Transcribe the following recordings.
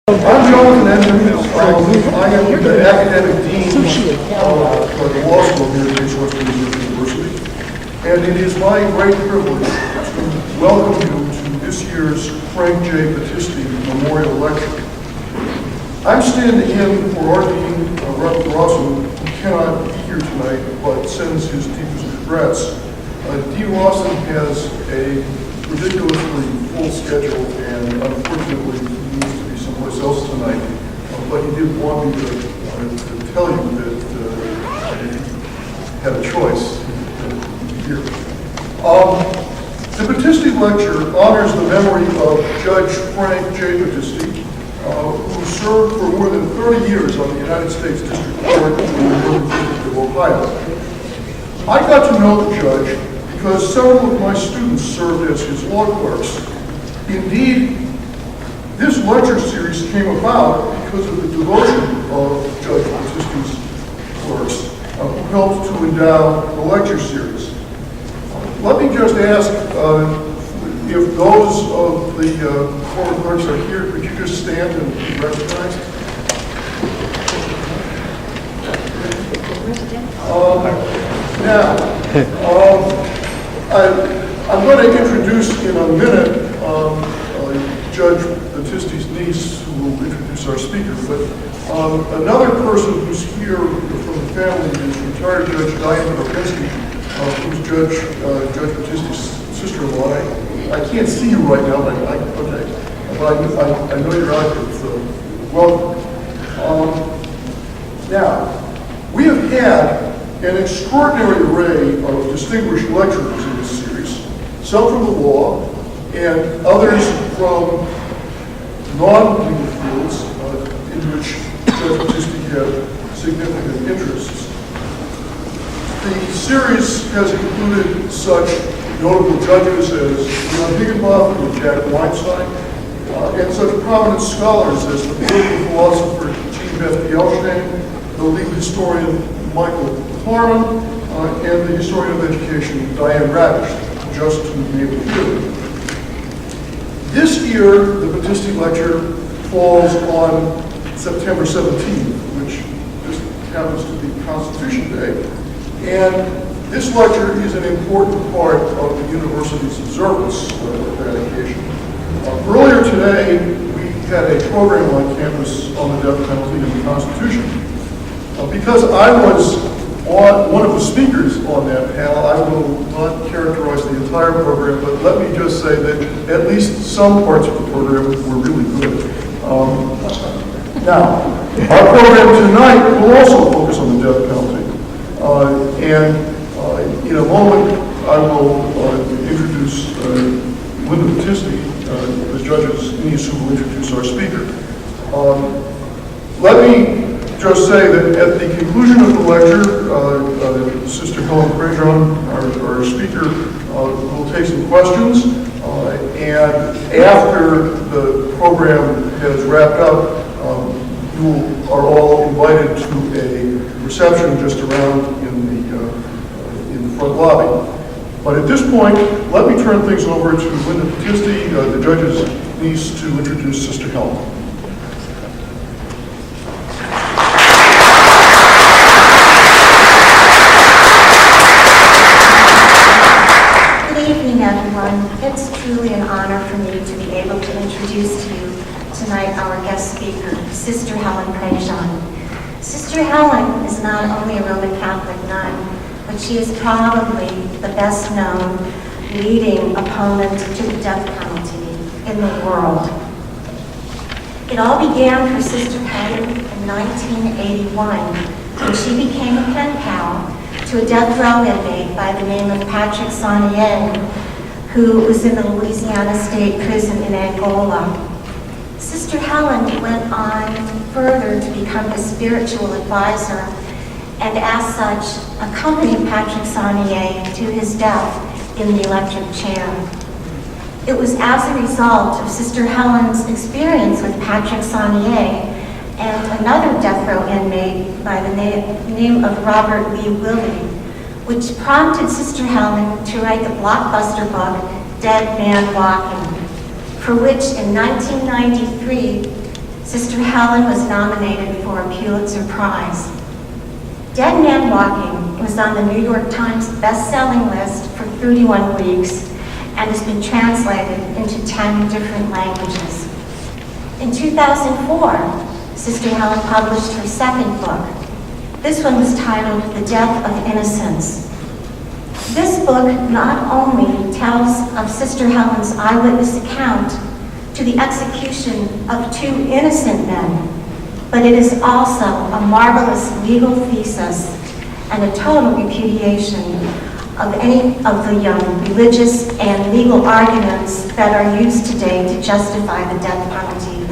I'm Jonathan Edmonds. I am the academic dean of the law school here at Prejean University, and it is my great privilege to welcome you to this year's Frank J. Battisti Memorial Lecture. I'm standing in for our dean, Reverend Rawson, who cannot be here tonight, but sends his deepest regrets. Dean Rawson has a ridiculously full schedule, and unfortunately, he needs to be someplace else tonight. But he did want me to tell you that he had a choice here. The Battisti Lecture honors the memory of Judge Frank J. Battisti, who served for more than 30 years on the United States District Court in the Northern District of Ohio. I got to know the judge because several of my students served as his law clerks. Indeed, this lecture series came about because of the devotion of Judge Battisti's clerks, who helped to endow the lecture series. Let me just ask if those of the former clerks are here, could you just stand and be recognized? I'm going to introduce in a minute Judge Battisti's niece, who will introduce our speaker, but another person who's here from the family is retired Judge Diane Orpinski, who's Judge Battisti's sister-in-law. I can't see you right now, but I know you're out here, so welcome. Now, we have had an extraordinary array of distinguished lecturers in this series, some from the law and others from non-legal fields in which Judge Battisti had significant interests. The series has included such notable judges as Leon Higginbotham and Jack Weinstein, and such prominent scholars as the political philosopher Jean-Beth Bielstein, the legal historian Michael Harmon, and the historian of education Diane Radish, just to name a few. This year, the Battisti Lecture falls on September 17th, which just happens to be Constitution Day. And this lecture is an important part of the university's observance of that occasion. Earlier today, we had a program on campus on the death penalty and the Constitution. Because I was one of the speakers on that panel, I will not characterize the entire program, but let me just say that at least some parts of the program were really good. Now, our program tonight will also focus on the death penalty. In a moment, I will introduce Linda Battisti, the judge's niece, who will introduce our speaker. Let me just say that at the conclusion of the lecture, Sister Helen Prejean, our speaker, will take some questions, and after the program has wrapped up, you are all invited to a reception just around in the front lobby. But at this point, let me turn things over to Linda Battisti, the judge's niece, to introduce Sister Helen. It's truly an honor for me to be able to introduce to you tonight our guest speaker, Sister Helen Prejean. Sister Helen is not only a Roman Catholic nun, but she is probably the best known leading opponent to the death penalty in the world. It all began for Sister Helen in 1981 when she became a pen pal to a death row inmate by the name of Patrick Saunier, who was in the Louisiana State Prison in Angola. Sister Helen went on further to become his spiritual advisor, and as such, accompanied Patrick Saunier to his death in the electric chair. It was as a result of Sister Helen's experience with Patrick Saunier and another death row inmate by the name of Robert Lee Willie, which prompted Sister Helen to write the blockbuster book, Dead Man Walking, for which in 1993, Sister Helen was nominated for a Pulitzer Prize. Dead Man Walking was on the New York Times best-selling list for 31 weeks and has been translated into 10 different languages. In 2004, Sister Helen published her second book. This one was titled The Death of Innocence. This book not only tells of Sister Helen's eyewitness account to the execution of 2 innocent men, but it is also a marvelous legal thesis and a total repudiation of any of the religious and legal arguments that are used today to justify the death penalty.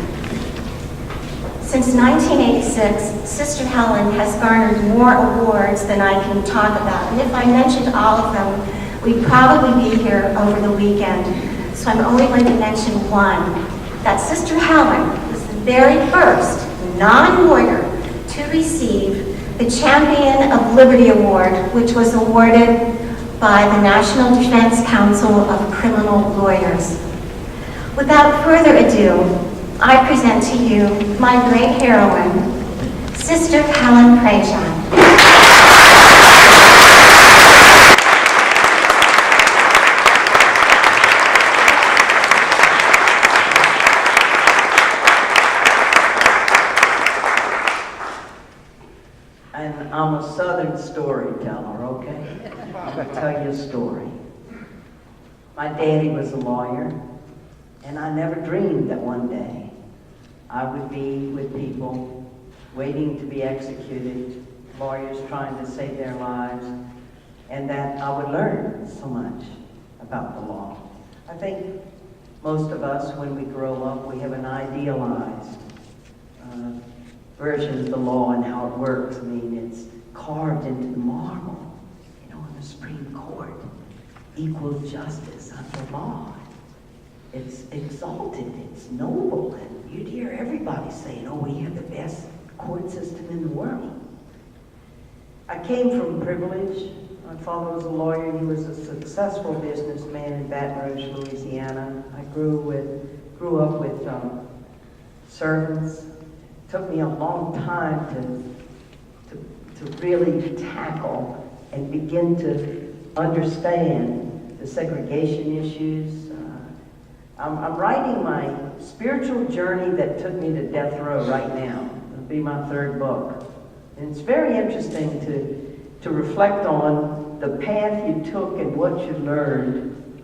Since 1986, Sister Helen has garnered more awards than I can talk about. And if I mentioned all of them, we'd probably be here over the weekend. So I'm only going to mention one, that Sister Helen was the very first non-lawyer to receive the Champion of Liberty Award, which was awarded by the National Defense Council of Criminal Lawyers. Without further ado, I present to you my great heroine, Sister Helen Prejean. And I'm a Southern storyteller, okay? I'll tell you a story. My daddy was a lawyer, and I never dreamed that one day I would be with people waiting to be executed, lawyers trying to save their lives, and that I would learn so much about the law. I think most of us, when we grow up, we have an idealized version of the law and how it works. I mean, it's carved into the marble, in the Supreme Court. Equal justice under law. It's exalted, it's noble, and you'd hear everybody saying, oh, we have the best court system in the world. I came from privilege. My father was a lawyer. He was a successful businessman in Baton Rouge, Louisiana. I grew up with servants. It took me a long time to really tackle and begin to understand the segregation issues. I'm writing my spiritual journey that took me to death row right now. It'll be my 3rd book. And it's very interesting to reflect on the path you took and what you learned.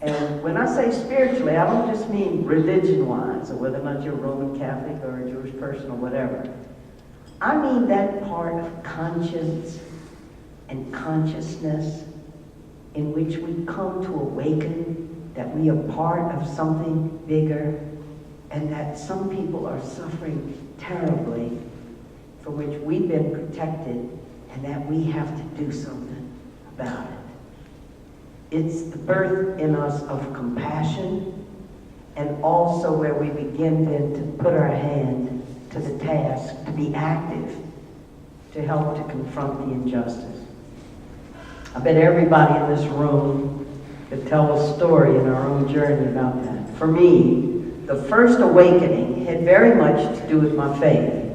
And when I say spiritually, I don't just mean religion-wise, or whether or not you're Roman Catholic or a Jewish person or whatever. I mean that part of conscience and consciousness in which we come to awaken that we are part of something bigger, and that some people are suffering terribly, for which we've been protected, and that we have to do something about it. It's the birth in us of compassion, and also where we begin then to put our hand to the task, to be active, to help to confront the injustice. I bet everybody in this room could tell a story in our own journey about that. For me, the first awakening had very much to do with my faith,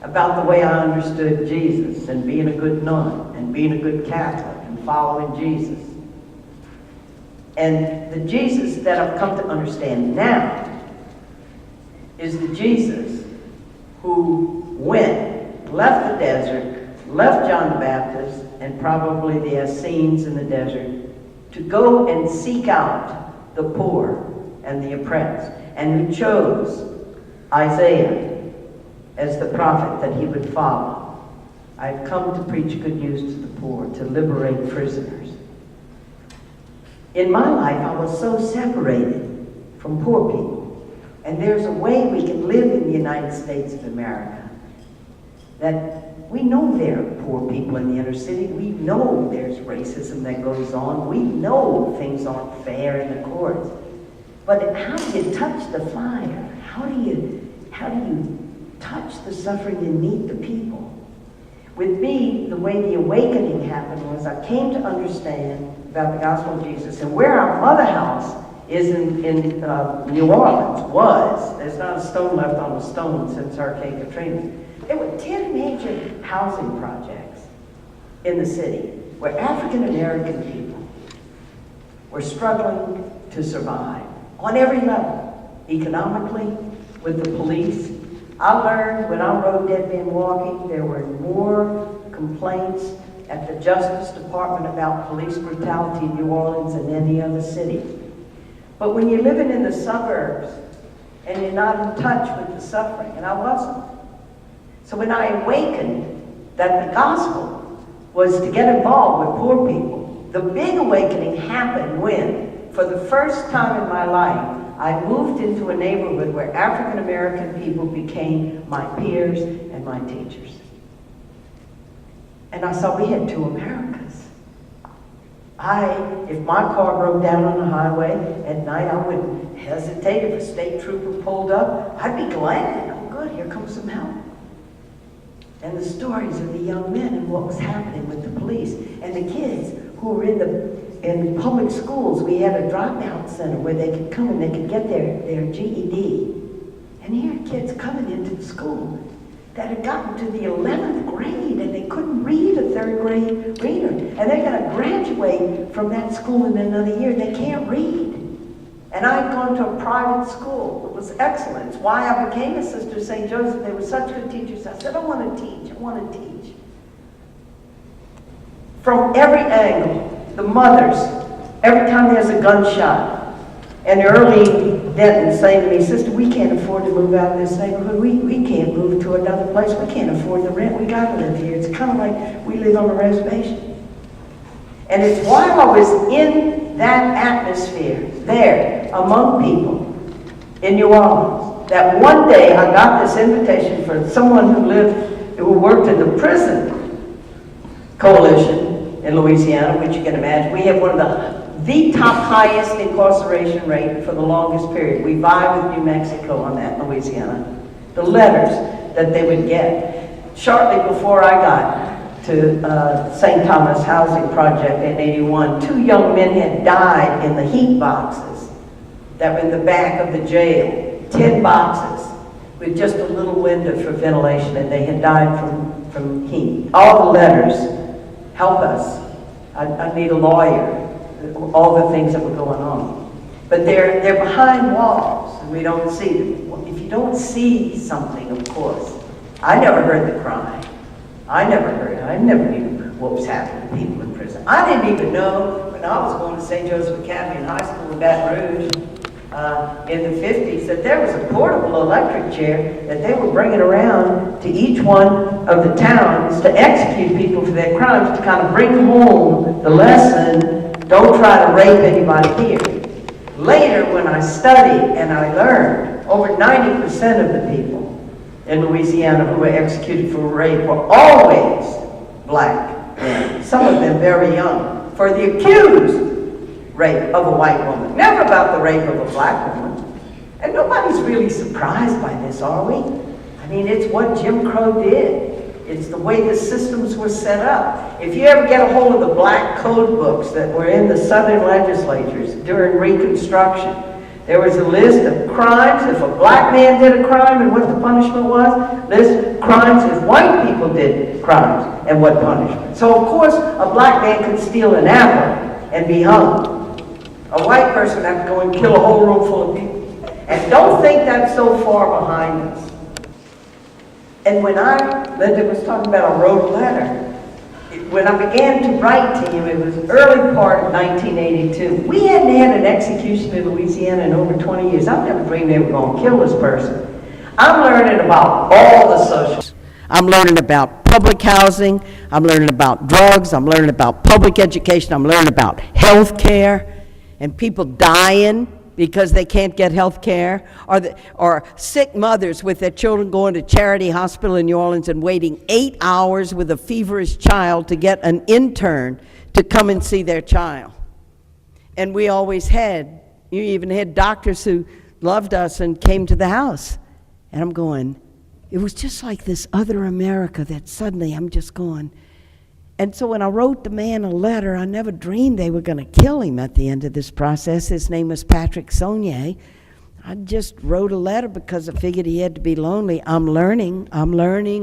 about the way I understood Jesus and being a good nun and being a good Catholic and following Jesus. And the Jesus that I've come to understand now is the Jesus who left the desert, left John the Baptist, and probably the Essenes in the desert, to go and seek out the poor and the oppressed, and who chose Isaiah as the prophet that he would follow. I've come to preach good news to the poor, to liberate prisoners. In my life, I was so separated from poor people. And there's a way we can live in the United States of America that we know there are poor people in the inner city. We know there's racism that goes on. We know things aren't fair in the courts. But how do you touch the fire? How do you touch the suffering and meet the people? With me, the way the awakening happened was I came to understand about the gospel of Jesus. And where our mother house is in New Orleans, was. There's not a stone left on a stone since Hurricane Katrina. There were 10 major housing projects in the city where African American people were struggling to survive on every level, economically, with the police. I learned when I wrote Dead Man Walking, there were more complaints at the Justice Department about police brutality in New Orleans than any other city. But when you're living in the suburbs and you're not in touch with the suffering, and I wasn't. So when I awakened that the gospel was to get involved with poor people, the big awakening happened when, for the first time in my life, I moved into a neighborhood where African American people became my peers and my teachers. And I saw we had two Americas. If my car broke down on the highway at night, I wouldn't hesitate. If a state trooper pulled up, I'd be glad. Oh, good, here comes some help. And the stories of the young men and what was happening with the police and the kids who were in public schools. We had a dropout center where they could come and they could get their GED. And here are kids coming into the school that had gotten to the 11th grade and they couldn't read a third grade reader. And they're going to graduate from that school in another year. They can't read. And I'd gone to a private school. It was excellent. It's why I became a sister of St. Joseph. They were such good teachers. I said, I want to teach. I want to teach. From every angle, the mothers, every time there's a gunshot, and early Denton saying to me, sister, we can't afford to move out of this neighborhood. We can't move to another place. We can't afford the rent. We got to live here. It's kind of like we live on a reservation. And it's while I was in that atmosphere, there, among people in New Orleans, that one day I got this invitation for someone who worked in the prison coalition in Louisiana, which you can imagine. We have one of the top highest incarceration rate for the longest period. We vie with New Mexico on that, Louisiana. The letters that they would get. Shortly before I got to St. Thomas Housing Project in '81, 2 young men had died in the heat boxes that were in the back of the jail. 10 boxes with just a little window for ventilation, and they had died from heat. All the letters, help us. I need a lawyer. All the things that were going on. But they're behind walls, and we don't see them. If you don't see something, of course. I never heard the cry. I never knew what was happening to people in prison. I didn't even know when I was going to St. Joseph Academy in high school in Baton Rouge in the 50s that there was a portable electric chair that they were bringing around to each one of the towns to execute people for their crimes, to kind of bring home the lesson. Don't try to rape anybody here. Later, when I studied and I learned, over 90% of the people in Louisiana who were executed for rape were always black men, some of them very young, for the accused rape of a white woman, never about the rape of a black woman. And nobody's really surprised by this, are we? I mean, it's what Jim Crow did. It's the way the systems were set up. If you ever get a hold of the black code books that were in the southern legislatures during Reconstruction, there was a list of crimes if a black man did a crime and what the punishment was, list of crimes if white people did crimes and what punishment. So of course a black man could steal an apple and be hung. A white person would have to go and kill a whole room full of people. And don't think that's so far behind us. And when Linda was talking about, I wrote a letter. When I began to write to you, it was early part of 1982. We hadn't had an execution in Louisiana in over 20 years. I've never dreamed they were going to kill this person. I'm learning about all the social. I'm learning about public housing. I'm learning about drugs. I'm learning about public education. I'm learning about health care and people dying because they can't get health care, or sick mothers with their children going to Charity Hospital in New Orleans and waiting 8 hours with a feverish child to get an intern to come and see their child. And we always had, you even had doctors who loved us and came to the house. And I'm going, it was just like this other America that suddenly I'm just going, And so when I wrote the man a letter, I never dreamed they were going to kill him at the end of this process. His name was Patrick Saunier. I just wrote a letter because I figured he had to be lonely. I'm learning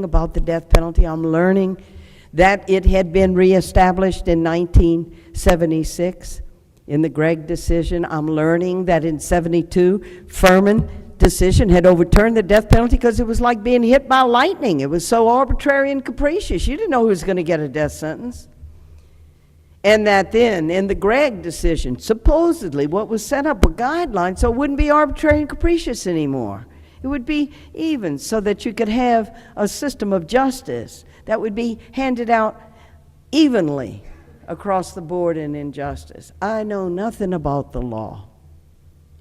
about the death penalty. I'm learning that it had been reestablished in 1976 in the Gregg decision. I'm learning that in 72, Furman decision had overturned the death penalty because it was like being hit by lightning. It was so arbitrary and capricious. You didn't know who was going to get a death sentence. And that then, in the Gregg decision, supposedly what was set up were guidelines so it wouldn't be arbitrary and capricious anymore. It would be even so that you could have a system of justice that would be handed out evenly across the board in injustice. I know nothing about the law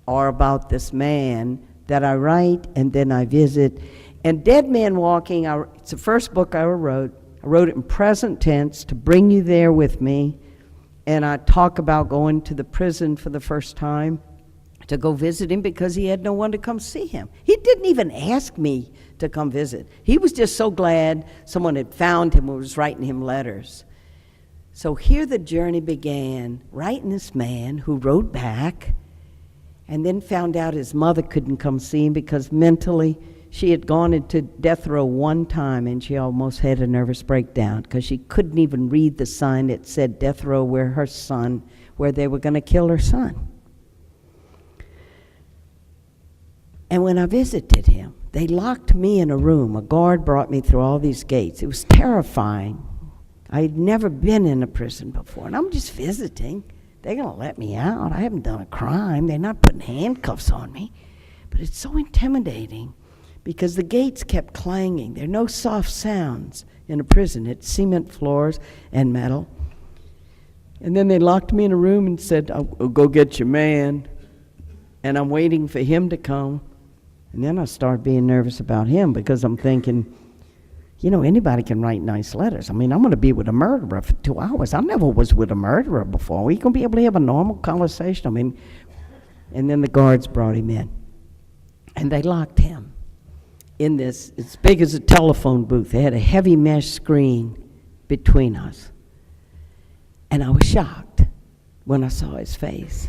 or about this man that I write and then I visit. And Dead Man Walking, it's the first book I ever wrote. I wrote it in present tense to bring you there with me. And I talk about going to the prison for the first time to go visit him because he had no one to come see him. He didn't even ask me to come visit. He was just so glad someone had found him and was writing him letters. So here the journey began, writing this man who wrote back and then found out his mother couldn't come see him because mentally she had gone into death row one time and she almost had a nervous breakdown because she couldn't even read the sign that said death row where they were going to kill her son. And when I visited him, they locked me in a room. A guard brought me through all these gates. It was terrifying. I'd never been in a prison before, and I'm just visiting. They're going to let me out. I haven't done a crime. They're not putting handcuffs on me. But it's so intimidating because the gates kept clanging. There are no soft sounds in a prison. It's cement floors and metal. And then they locked me in a room and said, "I'll go get your man." And I'm waiting for him to come. And then I started being nervous about him because I'm thinking, you know, anybody can write nice letters. I mean, I'm going to be with a murderer for 2 hours. I never was with a murderer before. We going to be able to have a normal conversation? I mean, and then the guards brought him in. And they locked him in this, as big as a telephone booth. They had a heavy mesh screen between us. And I was shocked when I saw his face.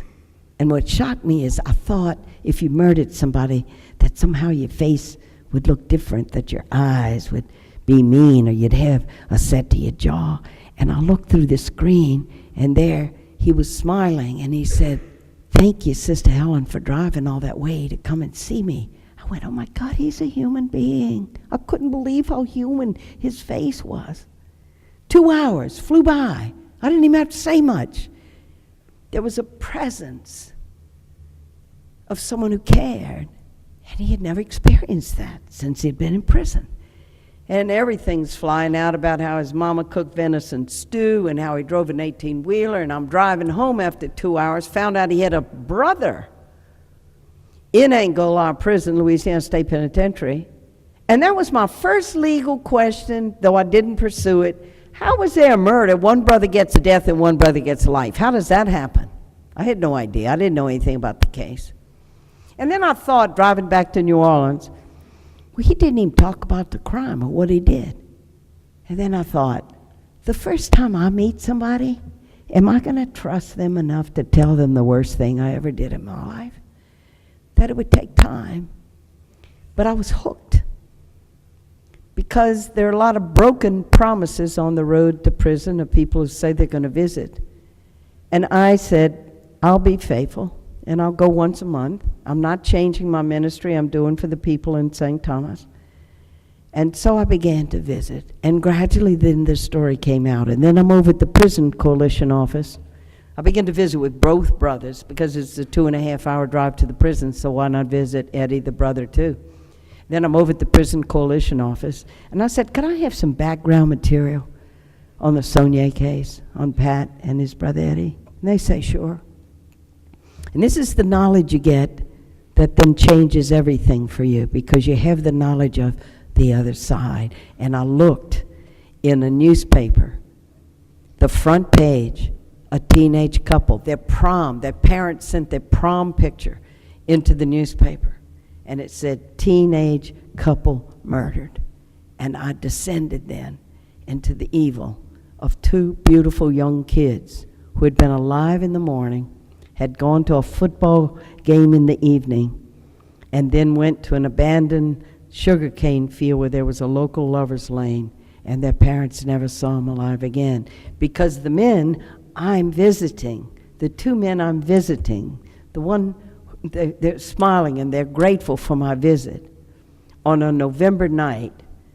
And what shocked me is I thought if you murdered somebody, that somehow your face would look different, that your eyes would be mean, or you'd have a set to your jaw. And I looked through the screen, and there he was smiling, and he said, "Thank you, Sister Helen, for driving all that way to come and see me." I went, oh my God, he's a human being. I couldn't believe how human his face was. 2 hours flew by. I didn't even have to say much. There was a presence of someone who cared, and he had never experienced that since he'd been in prison. And everything's flying out about how his mama cooked venison stew and how he drove an 18-wheeler, and I'm driving home after 2 hours, found out he had a brother in Angola prison, Louisiana State Penitentiary. And that was my first legal question, though I didn't pursue it. How was there a murder? One brother gets a death and one brother gets life. How does that happen? I had no idea. I didn't know anything about the case. And then I thought, driving back to New Orleans, well, he didn't even talk about the crime or what he did. And then I thought, the first time I meet somebody, am I going to trust them enough to tell them the worst thing I ever did in my life? That it would take time. But I was hooked. Because there are a lot of broken promises on the road to prison of people who say they're going to visit. And I said, I'll be faithful, and I'll go once a month. I'm not changing my ministry I'm doing for the people in St. Thomas. And so I began to visit, and gradually then this story came out. And then I'm over at the Prison Coalition office. I began to visit with both brothers because it's a 2.5-hour drive to the prison, so why not visit Eddie, the brother, too? Then I'm over at the Prison Coalition office, and I said, could I have some background material on the Saunier case, on Pat and his brother Eddie? And they say, sure. And this is the knowledge you get that then changes everything for you, because you have the knowledge of the other side. And I looked in a newspaper, the front page, a teenage couple, their parents sent their prom picture into the newspaper. And it said, teenage couple murdered. And I descended then into the evil of two beautiful young kids who had been alive in the morning, had gone to a football game in the evening, and then went to an abandoned sugarcane field where there was a local lover's lane, and their parents never saw them alive again. Because the men I'm visiting, the two men I'm visiting, the one, they're smiling and they're grateful for my visit, on a November night,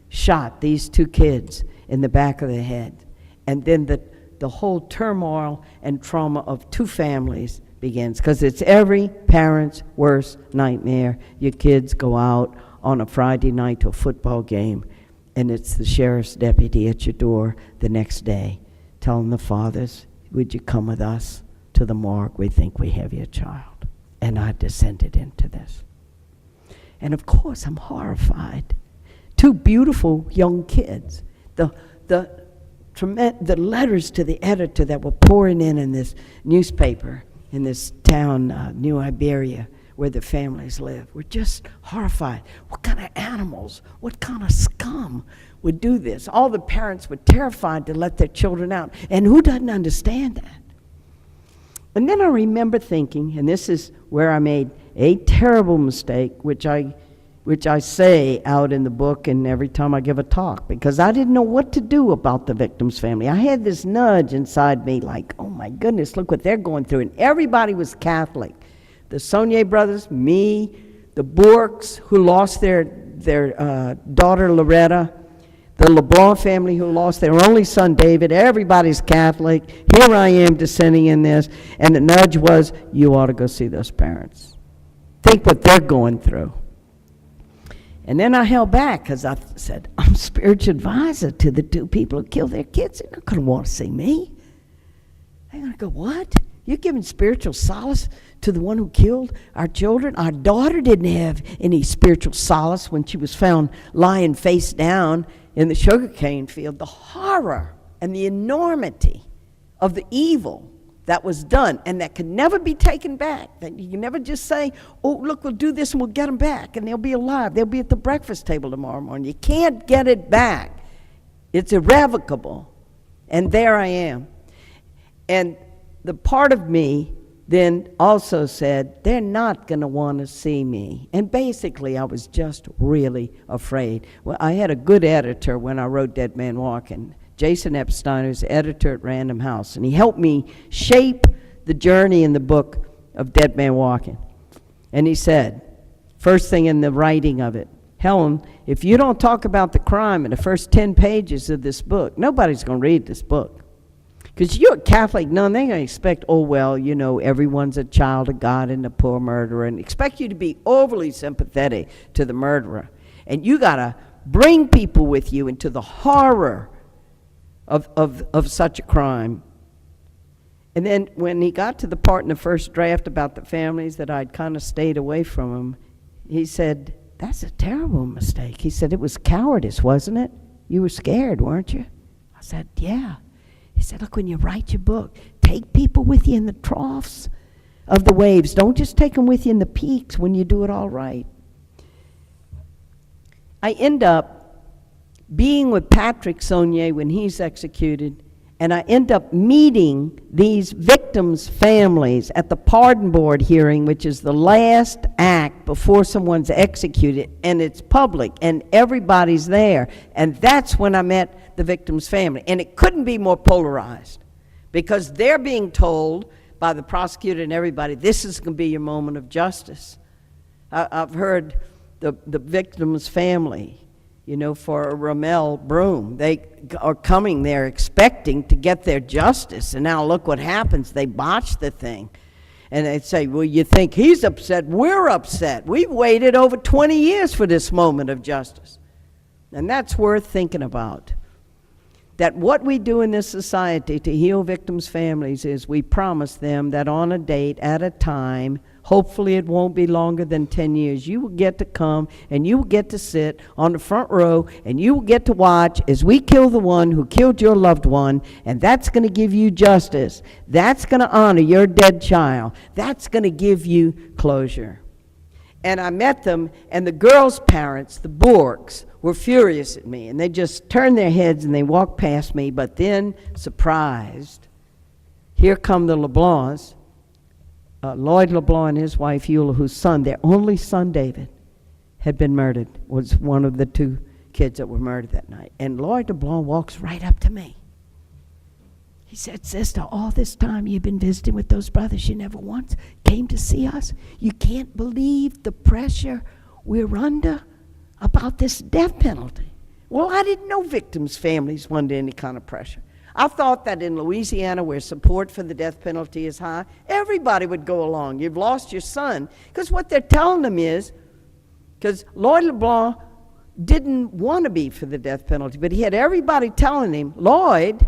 shot these two kids in the back of the head. And then the whole turmoil and trauma of two families begins, because it's every parent's worst nightmare. Your kids go out on a Friday night to a football game, and it's the sheriff's deputy at your door the next day telling the fathers, would you come with us to the morgue? We think we have your child. And I descended into this. And of course, I'm horrified. Two beautiful young kids. The letters to the editor that were pouring in this newspaper in this town, New Iberia, where the families live, were just horrified. What kind of animals, what kind of scum would do this? All the parents were terrified to let their children out. And who doesn't understand that? And then I remember thinking, and this is where I made a terrible mistake, which I say out in the book and every time I give a talk, because I didn't know what to do about the victim's family. I had this nudge inside me like, oh my goodness, look what they're going through. And everybody was Catholic. The Saunier brothers, me, the Bourques, who lost their daughter Loretta, the LeBlanc family who lost their only son David. Everybody's Catholic. Here I am descending in this. And the nudge was, you ought to go see those parents. Think what they're going through. And then I held back because I said, I'm spiritual advisor to the two people who killed their kids. They're not going to want to see me. They're going to go, what? You're giving spiritual solace to the one who killed our children? Our daughter didn't have any spiritual solace when she was found lying face down in the sugarcane field. The horror and the enormity of the evil that was done and that could never be taken back. That you can never just say, oh, look, we'll do this and we'll get them back and they'll be alive. They'll be at the breakfast table tomorrow morning. You can't get it back. It's irrevocable. And there I am. And the part of me then also said, they're not going to want to see me. And basically, I was just really afraid. Well, I had a good editor when I wrote Dead Man Walking, Jason Epstein, who's editor at Random House, and he helped me shape the journey in the book of Dead Man Walking. And he said, first thing in the writing of it, Helen, if you don't talk about the crime in the first 10 pages of this book, nobody's going to read this book. Because you're a Catholic nun, they're going to expect, oh, well, you know, everyone's a child of God and the poor murderer, and expect you to be overly sympathetic to the murderer. And you got to bring people with you into the horror of such a crime. And then when he got to the part in the first draft about the families that I'd kind of stayed away from him, he said, that's a terrible mistake. He said, it was cowardice, wasn't it? You were scared, weren't you? I said, yeah. He said, look, when you write your book, take people with you in the troughs of the waves. Don't just take them with you in the peaks when you do it all right. I end up being with Patrick Saunier when he's executed, and I end up meeting these victims' families at the pardon board hearing, which is the last act before someone's executed, and it's public, and everybody's there. And that's when I met the victim's family. And it couldn't be more polarized, because they're being told by the prosecutor and everybody, this is going to be your moment of justice. I've heard the victim's family, you know, for Ramel Broom, they are coming there expecting to get their justice, and now look what happens. They botch the thing. And they say, well, you think he's upset? We're upset. We've waited over 20 years for this moment of justice. And that's worth thinking about. That what we do in this society to heal victims' families is we promise them that on a date, at a time, hopefully it won't be longer than 10 years, you will get to come and you will get to sit on the front row and you will get to watch as we kill the one who killed your loved one, and that's going to give you justice. That's going to honor your dead child. That's going to give you closure. And I met them, and the girl's parents, the Bourques, were furious at me, and they just turned their heads and they walked past me. But then, surprised, here come the LeBlancs, Lloyd LeBlanc and his wife Eula, whose son, their only son David, had been murdered, was one of the 2 kids that were murdered that night. And Lloyd LeBlanc walks right up to me. He said, "Sister, all this time you've been visiting with those brothers, you never once came to see us. You can't believe the pressure we're under about this death penalty." Well, I didn't know victims' families were under any kind of pressure. I thought that in Louisiana, where support for the death penalty is high, everybody would go along. You've lost your son. Because what they're telling them is, because Lloyd LeBlanc didn't want to be for the death penalty, but he had everybody telling him, "Lloyd,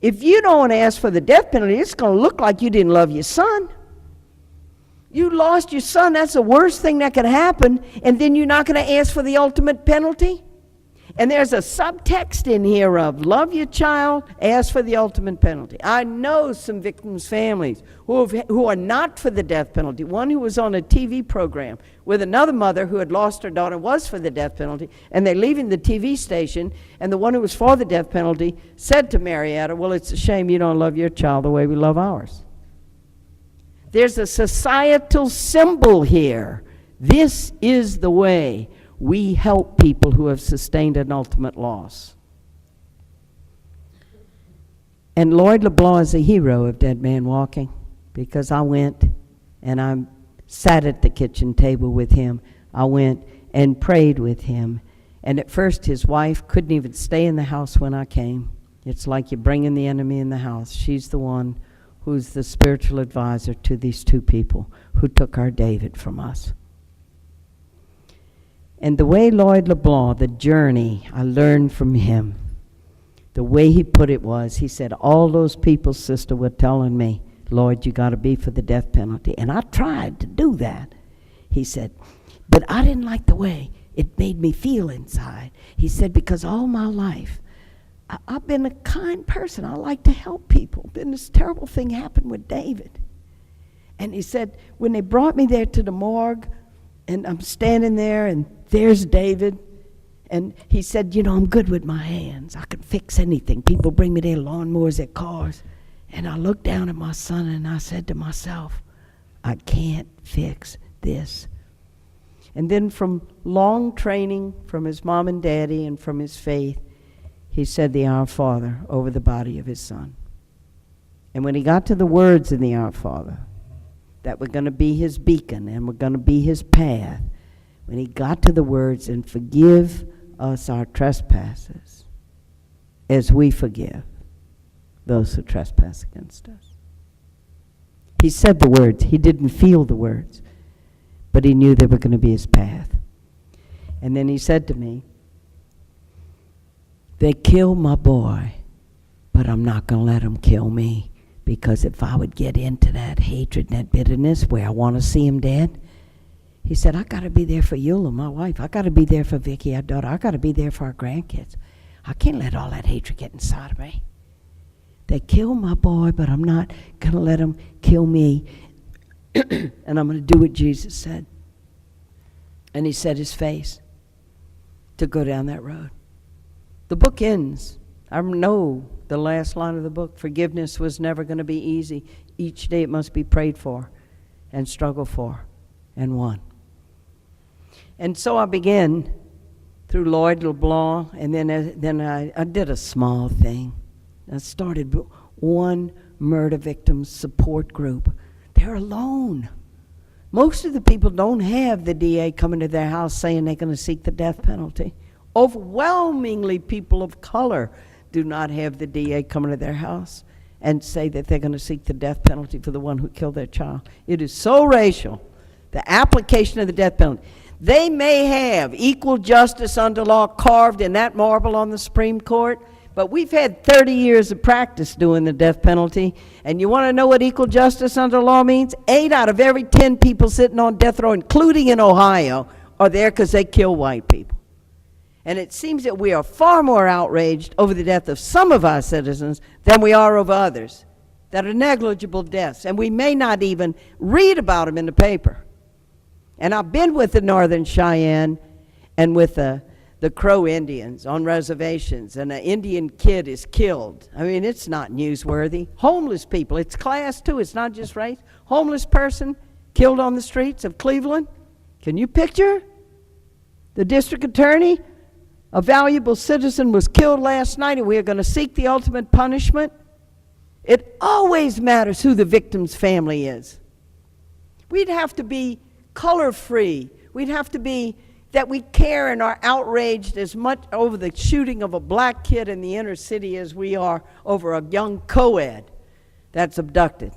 if you don't ask for the death penalty, it's going to look like you didn't love your son. You lost your son, that's the worst thing that could happen, and then you're not going to ask for the ultimate penalty?" And there's a subtext in here of love your child, ask for the ultimate penalty. I know some victims' families who are not for the death penalty. One who was on a TV program with another mother who had lost her daughter was for the death penalty, and they're leaving the TV station, and the one who was for the death penalty said to Marietta, "Well, it's a shame you don't love your child the way we love ours." There's a societal symbol here. This is the way we help people who have sustained an ultimate loss. And Lloyd LeBlanc is a hero of Dead Man Walking, because I went and I sat at the kitchen table with him. I went and prayed with him. And at first his wife couldn't even stay in the house when I came. It's like you're bringing the enemy in the house. She's the one who's the spiritual advisor to these 2 people who took our David from us. And the way Lloyd LeBlanc, the journey I learned from him, the way he put it was, he said, "All those people, sister, were telling me, 'Lloyd, you got to be for the death penalty.' And I tried to do that." He said, "But I didn't like the way it made me feel inside." He said, "Because all my life, I've been a kind person. I like to help people. Then this terrible thing happened with David." And he said, when they brought me there to the morgue, and I'm standing there, and there's David. And he said, "You know, I'm good with my hands. I can fix anything. People bring me their lawnmowers, their cars." And I looked down at my son, and I said to myself, "I can't fix this." And then from long training from his mom and daddy and from his faith, he said the Our Father over the body of his son. And when he got to the words in the Our Father, that were going to be his beacon and were going to be his path, when he got to the words, "And forgive us our trespasses as we forgive those who trespass against us." He said the words. He didn't feel the words, but he knew they were going to be his path. And then he said to me, "They killed my boy, but I'm not going to let them kill me. Because if I would get into that hatred and that bitterness where I want to see him dead," he said, "I got to be there for Eula, my wife. I got to be there for Vicky, our daughter. I got to be there for our grandkids. I can't let all that hatred get inside of me. They killed my boy, but I'm not going to let them kill me. And I'm going to do what Jesus said." And he set his face to go down that road. The book ends. I know the last line of the book. Forgiveness was never going to be easy. Each day it must be prayed for and struggled for and won. And so I began through Lloyd LeBlanc, and then I did a small thing. I started one murder victims support group. They're alone. Most of the people don't have the DA coming to their house saying they're going to seek the death penalty. Overwhelmingly, people of color do not have the DA coming to their house and say that they're going to seek the death penalty for the one who killed their child. It is so racial, the application of the death penalty. They may have equal justice under law carved in that marble on the Supreme Court, but we've had 30 years of practice doing the death penalty, and you want to know what equal justice under law means? 8 out of every 10 people sitting on death row, including in Ohio, are there because they kill white people. And it seems that we are far more outraged over the death of some of our citizens than we are over others that are negligible deaths, and we may not even read about them in the paper. And I've been with the Northern Cheyenne and with the the Crow Indians on reservations and an Indian kid is killed. I mean, it's not newsworthy. Homeless people, it's class too, it's not just race. Homeless person killed on the streets of Cleveland. Can you picture? The district attorney, a valuable citizen, was killed last night, and we are going to seek the ultimate punishment. It always matters who the victim's family is. We'd have to be color-free. We'd have to be that we care and are outraged as much over the shooting of a black kid in the inner city as we are over a young co-ed that's abducted.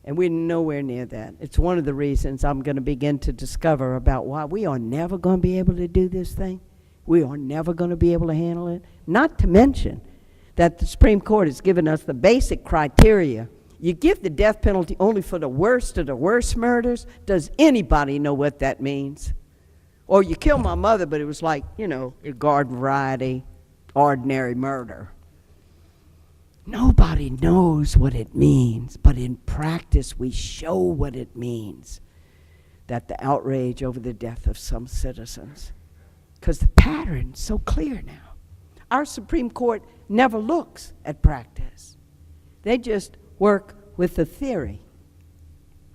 And we're nowhere near that. It's one of the reasons I'm going to begin to discover about why we are never going to be able to do this thing. We are never going to be able to handle it. Not to mention that the Supreme Court has given us the basic criteria. You give the death penalty only for the worst of the worst murders. Does anybody know what that means? Or you kill my mother, but it was like, a garden variety, ordinary murder. Nobody knows what it means, but in practice we show what it means. That the outrage over the death of some citizens. Because the pattern's so clear now. Our Supreme Court never looks at practice. They just work with the theory.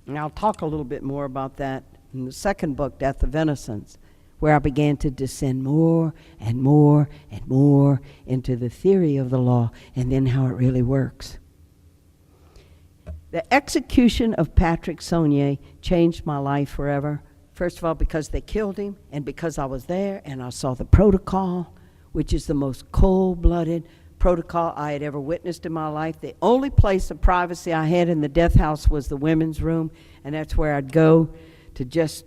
And I'll talk a little bit more about that in the second book, Death of Innocence, where I began to descend more and more and more into the theory of the law and then how it really works. The execution of Patrick Sonnier changed my life forever. First of all, because they killed him, and because I was there and I saw the protocol, which is the most cold-blooded protocol I had ever witnessed in my life. The only place of privacy I had in the death house was the women's room, and that's where I'd go to just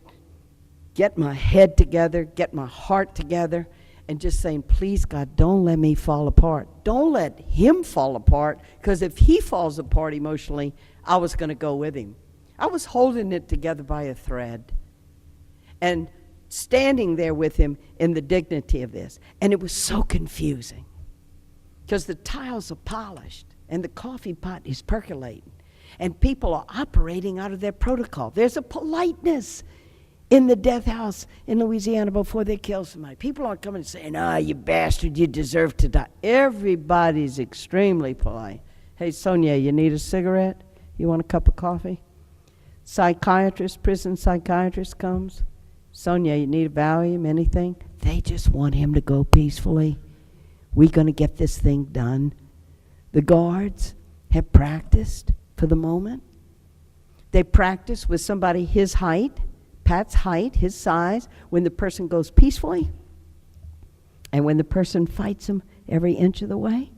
get my head together, get my heart together, and just saying, please, God, don't let me fall apart. Don't let him fall apart, because if he falls apart emotionally, I was going to go with him. I was holding it together by a thread and standing there with him in the dignity of this. And it was so confusing, because the tiles are polished and the coffee pot is percolating and people are operating out of their protocol. There's a politeness in the death house in Louisiana before they kill somebody. People aren't coming and saying, you bastard, you deserve to die. Everybody's extremely polite. Hey, Sonia, you need a cigarette? You want a cup of coffee? Prison psychiatrist comes. Sonia, you need a Valium, anything? They just want him to go peacefully. We're going to get this thing done. The guards have practiced for the moment. They practice with somebody his height, Pat's height, his size, when the person goes peacefully and when the person fights him every inch of the way.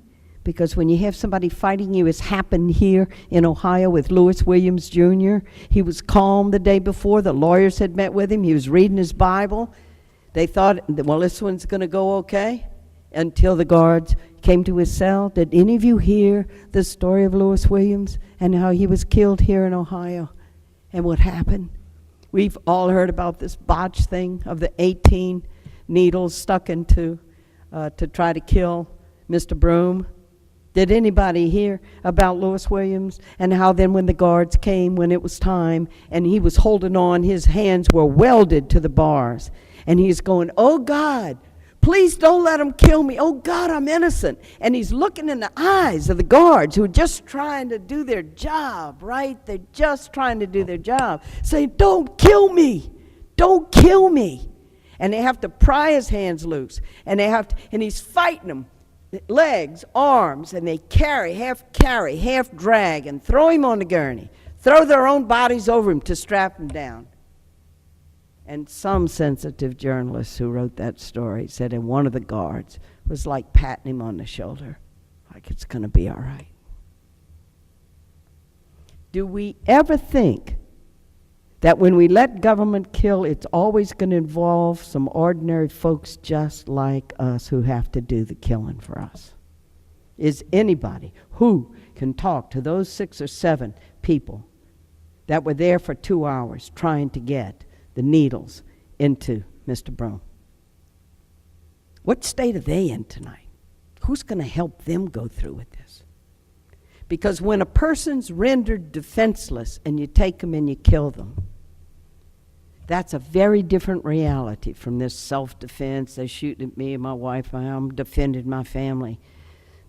Because when you have somebody fighting you, as happened here in Ohio with Lewis Williams Jr., he was calm the day before. The lawyers had met with him. He was reading his Bible. They thought, well, this one's going to go okay, until the guards came to his cell. Did any of you hear the story of Lewis Williams and how he was killed here in Ohio and what happened? We've all heard about this botch thing of the 18 needles stuck into to try to kill Mr. Broom. Did anybody hear about Lewis Williams and how then when the guards came, when it was time, and he was holding on, his hands were welded to the bars, and he's going, oh God, please don't let him kill me. Oh God, I'm innocent. And he's looking in the eyes of the guards who are just trying to do their job, right? They're just trying to do their job, saying, don't kill me. Don't kill me. And they have to pry his hands loose, and he's fighting them. Legs, arms, and they half drag, and throw him on the gurney, throw their own bodies over him to strap him down. And some sensitive journalist who wrote that story said, and one of the guards was like patting him on the shoulder, like it's going to be all right. Do we ever think that when we let government kill, it's always going to involve some ordinary folks just like us who have to do the killing for us? Is anybody who can talk to those 6 or 7 people that were there for 2 hours trying to get the needles into Mr. Brown? What state are they in tonight? Who's going to help them go through with this? Because when a person's rendered defenseless and you take them and you kill them, That's a very different reality from this self-defense. They're shooting at me and my wife. I'm defending my family.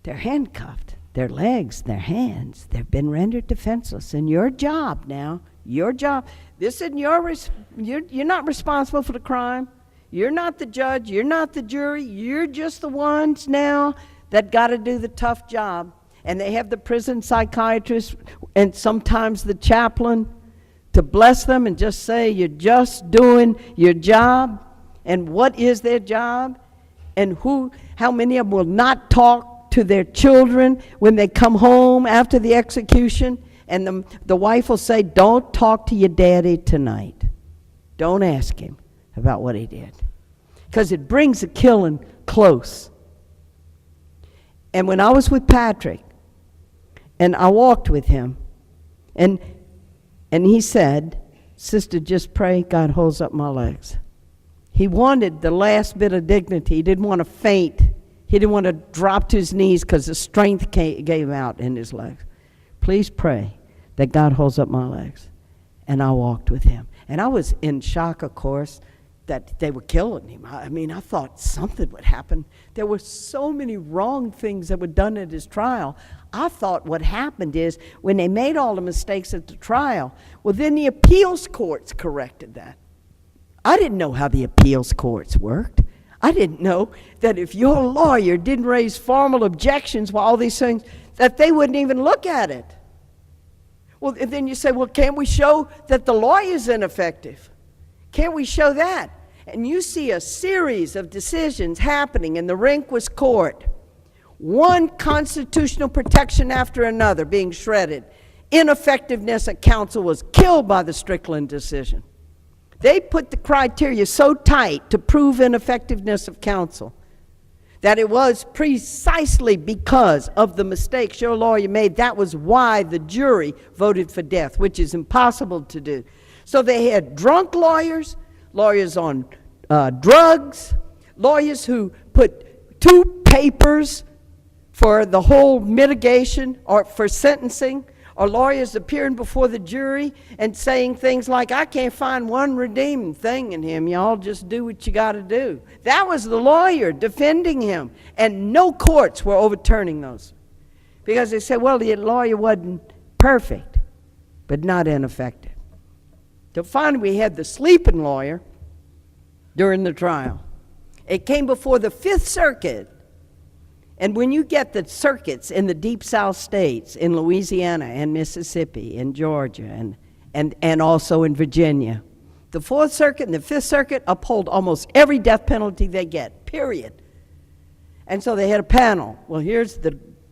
They're handcuffed. Their legs, their hands, they've been rendered defenseless. And your job now, your job, this isn't you're not responsible for the crime. You're not the judge. You're not the jury. You're just the ones now that got to do the tough job. And they have the prison psychiatrist and sometimes the chaplain to bless them and just say, you're just doing your job. And what is their job? And how many of them will not talk to their children when they come home after the execution? And the wife will say, don't talk to your daddy tonight. Don't ask him about what he did. Because it brings the killing close. And when I was with Patrick, and I walked with him, and he said, Sister, just pray God holds up my legs. He wanted the last bit of dignity. He didn't want to faint. He didn't want to drop to his knees because the strength gave out in his legs. Please pray that God holds up my legs. And I walked with him. And I was in shock, of course, that they were killing him. I mean, I thought something would happen. There were so many wrong things that were done at his trial. I thought what happened is when they made all the mistakes at the trial, well, then the appeals courts corrected that. I didn't know how the appeals courts worked. I didn't know that if your lawyer didn't raise formal objections while all these things, that they wouldn't even look at it. Well, and then you say, well, can't we show that the lawyer's ineffective? Can't we show that? And you see a series of decisions happening in the Rehnquist court. One constitutional protection after another being shredded. Ineffectiveness at counsel was killed by the Strickland decision. They put the criteria so tight to prove ineffectiveness of counsel that it was precisely because of the mistakes your lawyer made. That was why the jury voted for death, which is impossible to do. So they had drunk lawyers, lawyers on drugs, lawyers who put 2 papers for the whole mitigation or for sentencing, or lawyers appearing before the jury and saying things like, I can't find one redeeming thing in him. Y'all just do what you got to do. That was the lawyer defending him. And no courts were overturning those. Because they said, well, the lawyer wasn't perfect, but not ineffective. So finally, we had the sleeping lawyer during the trial. It came before the Fifth Circuit. And when you get the circuits in the Deep South states, in Louisiana and Mississippi and Georgia and also in Virginia, the Fourth Circuit and the Fifth Circuit uphold almost every death penalty they get, period. And so they had a panel. Well, here's the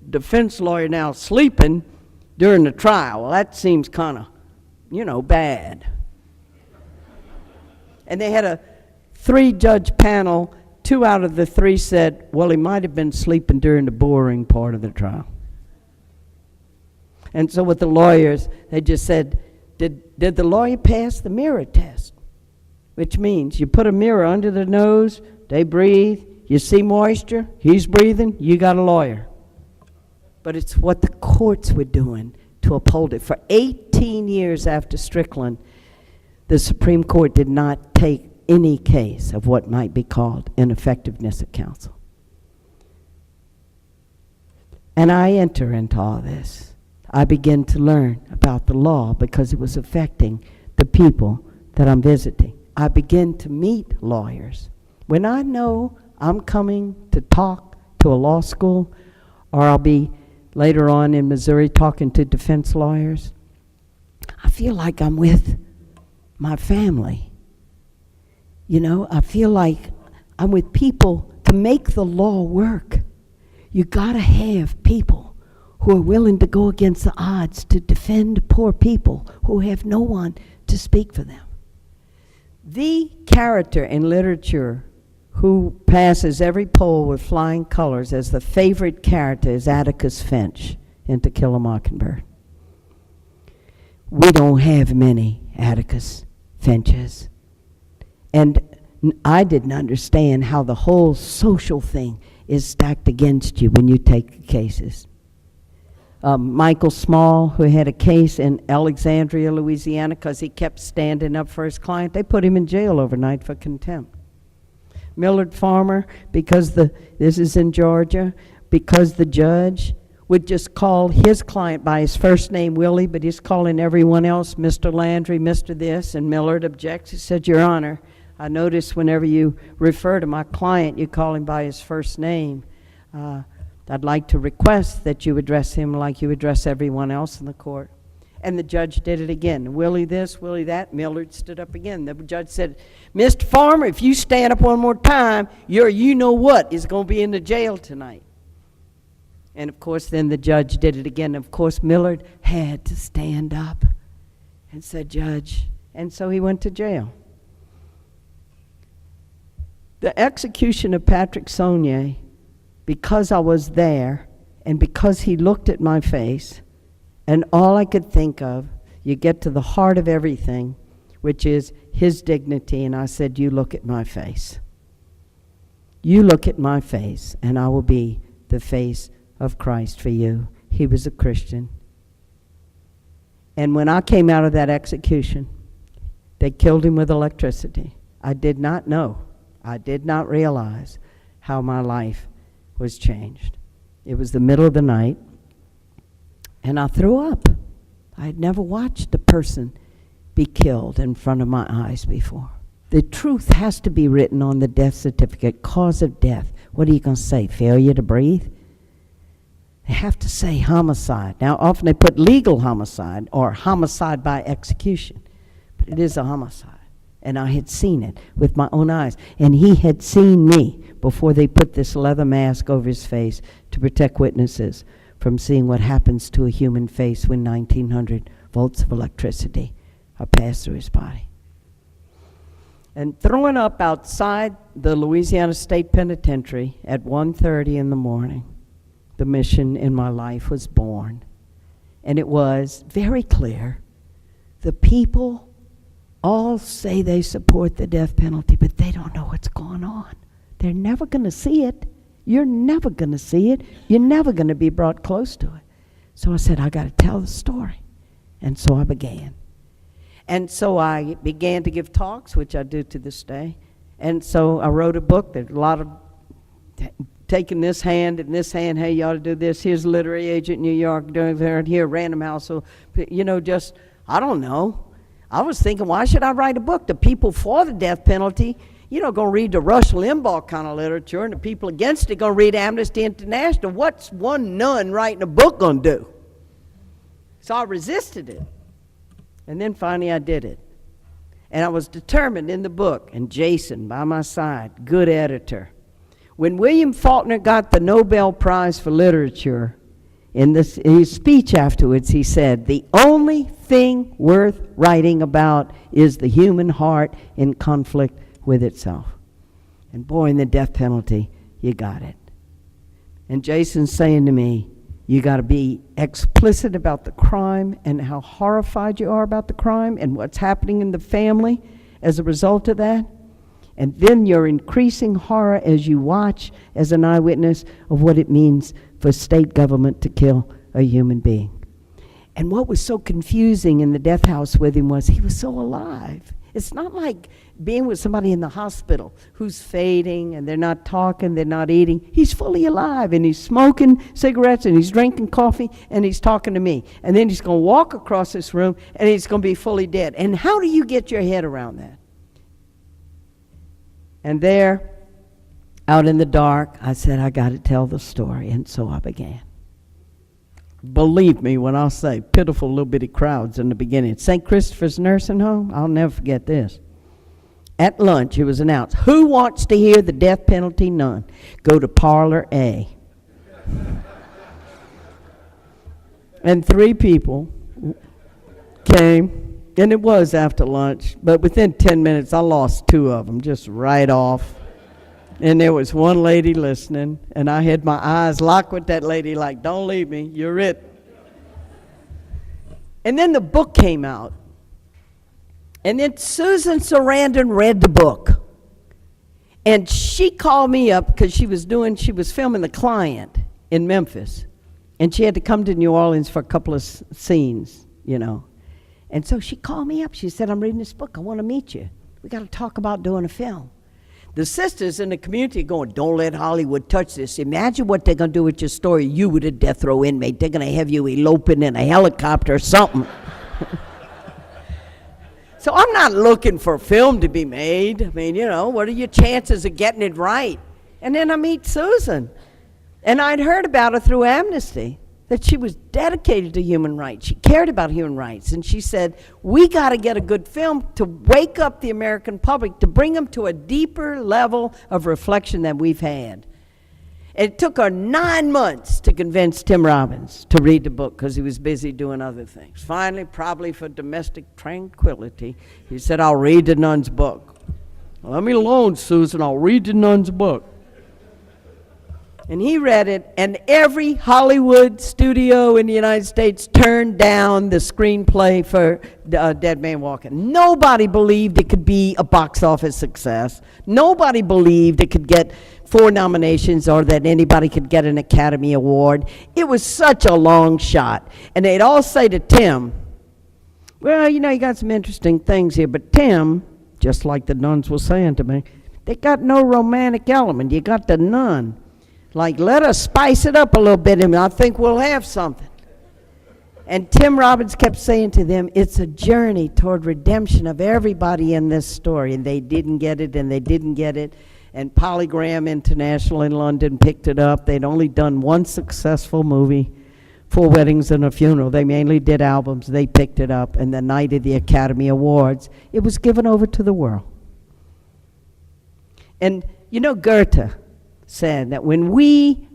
defense lawyer now sleeping during the trial. Well, that seems kind of, bad. And they had a 3-judge panel. 2 out of the 3 said, well, he might have been sleeping during the boring part of the trial. And so with the lawyers, they just said, did the lawyer pass the mirror test? Which means you put a mirror under the nose, they breathe, you see moisture, he's breathing, you got a lawyer. But it's what the courts were doing to uphold it. For 18 years after Strickland, the Supreme Court did not take any case of what might be called ineffectiveness of counsel. And I enter into all this. I begin to learn about the law because it was affecting the people that I'm visiting. I begin to meet lawyers. When I know I'm coming to talk to a law school, or I'll be later on in Missouri talking to defense lawyers, I feel like I'm with my family. I feel like I'm with people to make the law work. You gotta have people who are willing to go against the odds to defend poor people who have no one to speak for them. The character in literature who passes every poll with flying colors as the favorite character is Atticus Finch in To Kill a Mockingbird. We don't have many Atticus Finches. And I didn't understand how the whole social thing is stacked against you when you take cases. Michael Small, who had a case in Alexandria, Louisiana, because he kept standing up for his client. They put him in jail overnight for contempt. Millard Farmer, because this is in Georgia, because the judge would just call his client by his first name, Willie, but he's calling everyone else Mr. Landry, Mr. this, and Millard objects. He said, Your Honor, I notice whenever you refer to my client, you call him by his first name. I'd like to request that you address him like you address everyone else in the court. And the judge did it again. Willie this, Willie that. Millard stood up again. The judge said, Mr. Farmer, if you stand up one more time, your you-know-what is going to be in the jail tonight. And, of course, then the judge did it again. Of course, Millard had to stand up and said, Judge. And so he went to jail. The execution of Patrick Saunier, because I was there and because he looked at my face, and all I could think of, you get to the heart of everything, which is his dignity, and I said, you look at my face. You look at my face, and I will be the face of Christ for you. He was a Christian. And when I came out of that execution, they killed him with electricity. I did not know. I did not realize how my life was changed. It was the middle of the night, and I threw up. I had never watched a person be killed in front of my eyes before. The truth has to be written on the death certificate, cause of death. What are you going to say, failure to breathe? They have to say homicide. Now, often they put legal homicide or homicide by execution, but it is a homicide. And I had seen it with my own eyes. And he had seen me before they put this leather mask over his face to protect witnesses from seeing what happens to a human face when 1900 volts of electricity are passed through his body. And throwing up outside the Louisiana State Penitentiary at 1:30 in the morning, the mission in my life was born. And it was very clear. The people all say they support the death penalty, but they don't know what's going on. They're never going to see it. You're never going to see it. You're never going to be brought close to it. So I said, I got to tell the story. And so I began. And so I began to give talks, which I do to this day. And so I wrote a book. There's a lot of taking this hand and this hand, hey, you ought to do this. Here's a literary agent in New York doing there, and here, Random House. So, you know, just, I don't know. I was thinking, why should I write a book? The people for the death penalty, you know, going to read the Rush Limbaugh kind of literature, and the people against it going to read Amnesty International. What's one nun writing a book going to do? So I resisted it. And then finally I did it. And I was determined in the book, and Jason by my side, good editor. When William Faulkner got the Nobel Prize for Literature, in his speech afterwards, he said, the only thing worth writing about is the human heart in conflict with itself. And boy, in the death penalty, you got it. And Jason's saying to me, you got to be explicit about the crime and how horrified you are about the crime and what's happening in the family as a result of that. And then your increasing horror as you watch as an eyewitness of what it means for state government to kill a human being. And what was so confusing in the death house with him was he was so alive. It's not like being with somebody in the hospital who's fading and they're not talking, they're not eating. He's fully alive, and he's smoking cigarettes and he's drinking coffee and he's talking to me. And then he's going to walk across this room and he's going to be fully dead. And how do you get your head around that? And there, out in the dark, I said, I got to tell the story. And so I began. Believe me when I say pitiful little bitty crowds in the beginning. At St. Christopher's Nursing Home, I'll never forget this. At lunch, it was announced, who wants to hear the death penalty? None. Go to Parlor A. And 3 people came. And it was after lunch, but within 10 minutes, I lost 2 of them, just right off. And there was one lady listening, and I had my eyes locked with that lady like, don't leave me, you're it. And then the book came out. And then Susan Sarandon read the book. And she called me up because she was filming The Client in Memphis. And she had to come to New Orleans for a couple of scenes, you know. And so she called me up. She said, I'm reading this book. I want to meet you. We got to talk about doing a film. The sisters in the community are going, don't let Hollywood touch this. Imagine what they're going to do with your story. You with a death row inmate. They're going to have you eloping in a helicopter or something. So I'm not looking for a film to be made. I mean, you know, what are your chances of getting it right? And then I meet Susan. And I'd heard about her through Amnesty, that she was dedicated to human rights. She cared about human rights. And she said, we got to get a good film to wake up the American public, to bring them to a deeper level of reflection than we've had. It took her 9 months to convince Tim Robbins to read the book because he was busy doing other things. Finally, probably for domestic tranquility, he said, I'll read the nun's book. Let me alone, Susan, I'll read the nun's book. And he read it, and every Hollywood studio in the United States turned down the screenplay for Dead Man Walking. Nobody believed it could be a box office success. Nobody believed it could get 4 nominations or that anybody could get an Academy Award. It was such a long shot. And they'd all say to Tim, well, you know, you got some interesting things here, but Tim, just like the nuns were saying to me, they got no romantic element. You got the nun. Like, let us spice it up a little bit, and I think we'll have something. And Tim Robbins kept saying to them, it's a journey toward redemption of everybody in this story. And they didn't get it, and they didn't get it. And Polygram International in London picked it up. They'd only done one successful movie, 4 Weddings and a Funeral. They mainly did albums. They picked it up. And the night of the Academy Awards, it was given over to the world. And, you know, Goethe said that when we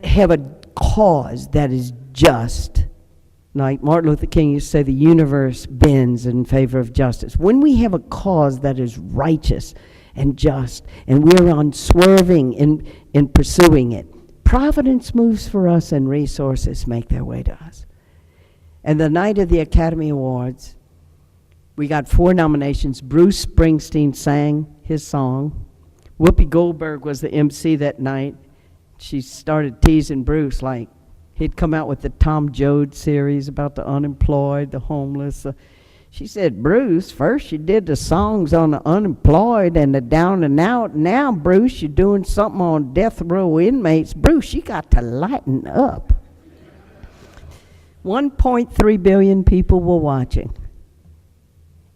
have a cause that is just, like Martin Luther King used to say, the universe bends in favor of justice. When we have a cause that is righteous and just, and we're unswerving in pursuing it, providence moves for us and resources make their way to us. And the night of the Academy Awards, we got 4 nominations. Bruce Springsteen sang his song. Whoopi Goldberg was the MC that night. She started teasing Bruce like he'd come out with the Tom Joad series about the unemployed, the homeless. She said, Bruce, first you did the songs on the unemployed and the down and out. Now, Bruce, you're doing something on death row inmates. Bruce, you got to lighten up. 1.3 billion people were watching.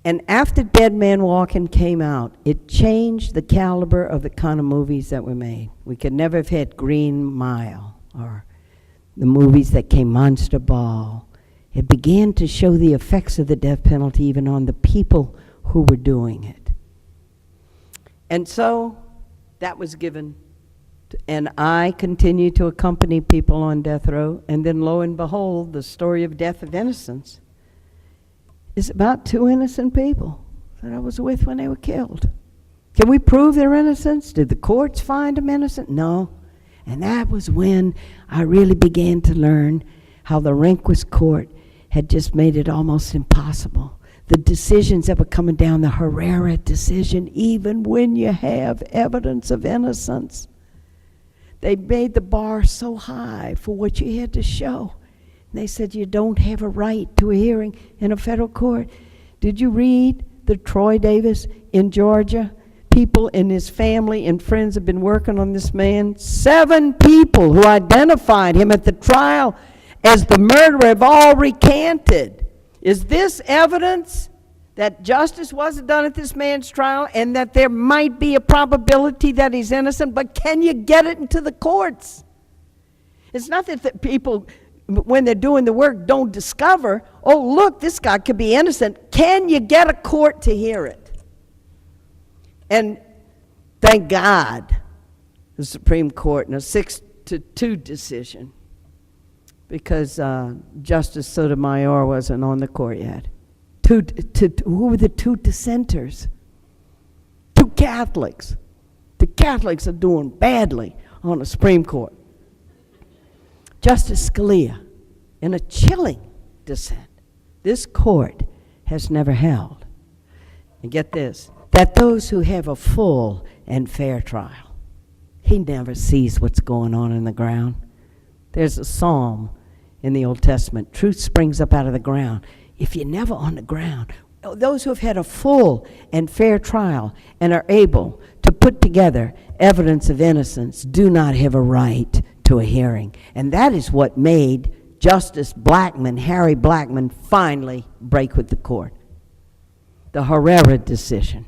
And after Dead Man Walking came out, it changed the caliber of the kind of movies that were made. We could never have had Green Mile or the movies that came, Monster Ball. It began to show the effects of the death penalty even on the people who were doing it. And so that was given, and I continued to accompany people on death row, and then lo and behold, the story of Death of Innocence is about 2 innocent people that I was with when they were killed. Can we prove their innocence? Did the courts find them innocent? No. And that was when I really began to learn how the Rehnquist court had just made it almost impossible. The decisions that were coming down, the Herrera decision, even when you have evidence of innocence, they made the bar so high for what you had to show. They said you don't have a right to a hearing in a federal court. Did you read the Troy Davis in Georgia? People in his family and friends have been working on this man. 7 people who identified him at the trial as the murderer have all recanted. Is this evidence that justice wasn't done at this man's trial and that there might be a probability that he's innocent? But can you get it into the courts? It's not that people, when they're doing the work, don't discover, oh, look, this guy could be innocent. Can you get a court to hear it? And thank God, the Supreme Court in a 6-2 decision, because Justice Sotomayor wasn't on the court yet. Who were the 2 dissenters? 2 Catholics. The Catholics are doing badly on the Supreme Court. Justice Scalia, in a chilling dissent, this court has never held, and get this, that those who have a full and fair trial, he never sees what's going on in the ground. There's a psalm in the Old Testament. Truth springs up out of the ground. If you're never on the ground, those who have had a full and fair trial and are able to put together evidence of innocence do not have a right to a hearing. And that is what made Justice Blackmun, Harry Blackmun, finally break with the court. The Herrera decision.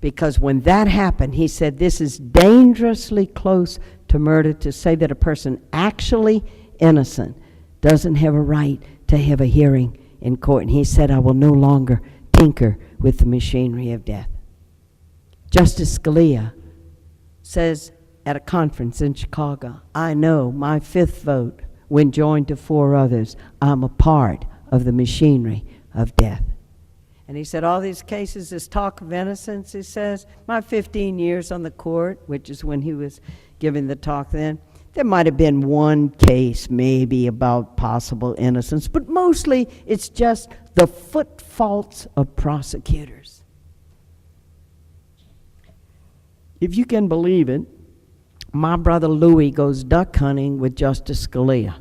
Because when that happened, he said, this is dangerously close to murder to say that a person actually innocent doesn't have a right to have a hearing in court. And he said, I will no longer tinker with the machinery of death. Justice Scalia says at a conference in Chicago, I know my fifth vote, when joined to four others, I'm a part of the machinery of death. And he said, all these cases, this talk of innocence, he says, my 15 years on the court, which is when he was giving the talk then, there might have been one case maybe about possible innocence, but mostly it's just the foot faults of prosecutors. If you can believe it, my brother Louis goes duck hunting with Justice Scalia.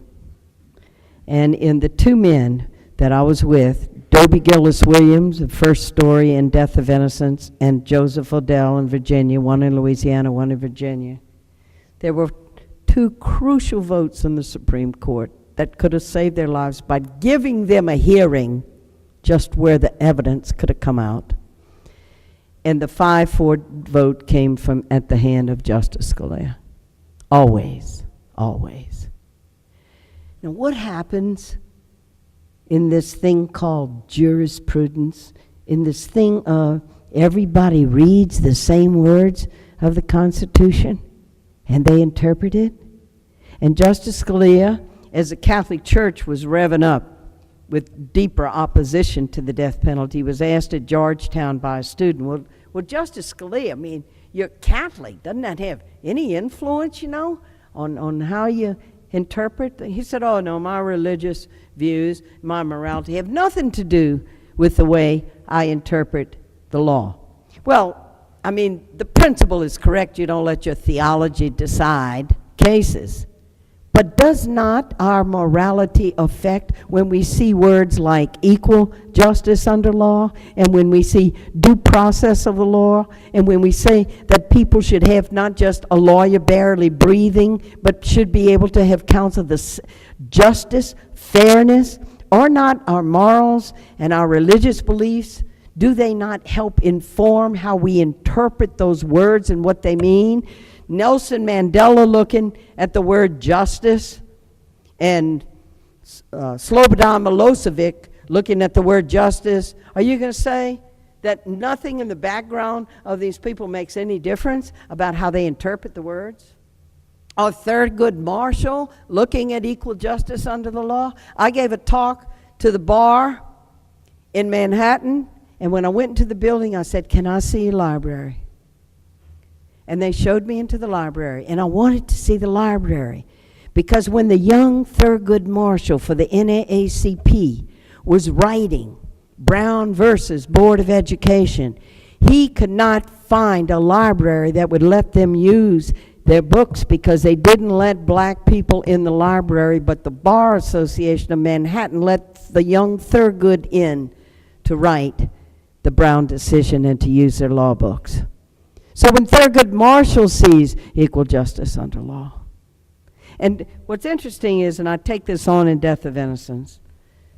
And in the two men that I was with, Dobie Gillis Williams, the first story in Death of Innocence, and Joseph Odell in Virginia, one in Louisiana, one in Virginia, there were two crucial votes in the Supreme Court that could have saved their lives by giving them a hearing just where the evidence could have come out. And the 5-4 vote came from at the hand of Justice Scalia. Always, always. Now what happens in this thing called jurisprudence, in this thing of everybody reads the same words of the Constitution and they interpret it? And Justice Scalia, as the Catholic Church was revving up with deeper opposition to the death penalty, was asked at Georgetown by a student, well, Justice Scalia, I mean, you're Catholic. Doesn't that have any influence, on how you interpret? He said, oh, no, my religious views, my morality have nothing to do with the way I interpret the law. Well, I mean, the principle is correct. You don't let your theology decide cases. But does not our morality affect when we see words like equal justice under law, and when we see due process of the law, and when we say that people should have not just a lawyer barely breathing, but should be able to have counsel, the justice, fairness? Are not our morals and our religious beliefs, do they not help inform how we interpret those words and what they mean? Nelson Mandela looking at the word justice, and Slobodan Milosevic looking at the word justice. Are you going to say that nothing in the background of these people makes any difference about how they interpret the words? Or Thurgood Marshall looking at equal justice under the law? I gave a talk to the bar in Manhattan, and when I went into the building, I said, can I see your library? And they showed me into the library, and I wanted to see the library because when the young Thurgood Marshall for the NAACP was writing Brown versus Board of Education, he could not find a library that would let them use their books because they didn't let black people in the library, but the Bar Association of Manhattan let the young Thurgood in to write the Brown decision and to use their law books. So when Thurgood Marshall sees equal justice under law. And what's interesting is, and I take this on in Death of Innocence,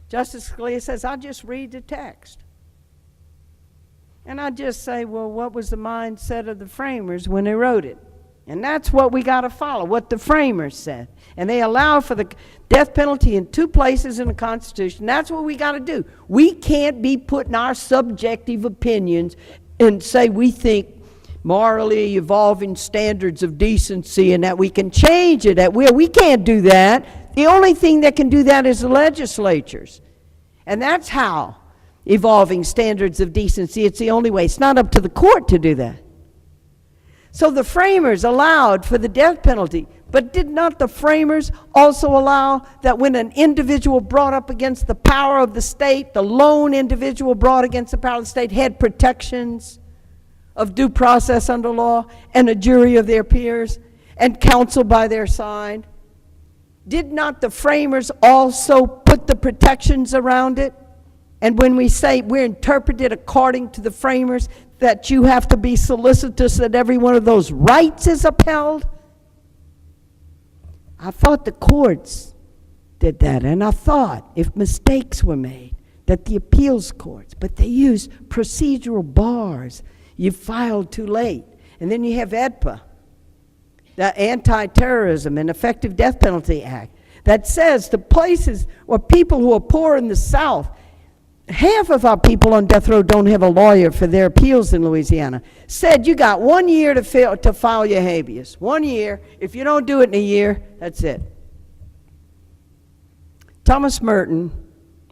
Justice Scalia says, I'll just read the text. And I just say, well, what was the mindset of the framers when they wrote it? And that's what we got to follow, what the framers said. And they allow for the death penalty in two places in the Constitution. That's what we got to do. We can't be putting our subjective opinions and say we think morally evolving standards of decency and that we can change it at will. We can't do that. The only thing that can do that is the legislatures. And that's how evolving standards of decency, it's the only way. It's not up to the court to do that. So the framers allowed for the death penalty, but did not the framers also allow that when an individual brought up against the power of the state, the lone individual brought against the power of the state had protections of due process under law and a jury of their peers and counsel by their side? Did not the framers also put the protections around it? And when we say we're interpreted according to the framers, that you have to be solicitous that every one of those rights is upheld? I thought the courts did that, and I thought if mistakes were made, that the appeals courts, but they use procedural bars. You filed too late. And then you have EDPA, the Anti-Terrorism and Effective Death Penalty Act, that says the places or people who are poor in the South, half of our people on death row don't have a lawyer for their appeals in Louisiana, said you got 1 year to file your habeas. 1 year. If you don't do it in a year, that's it. Thomas Merton,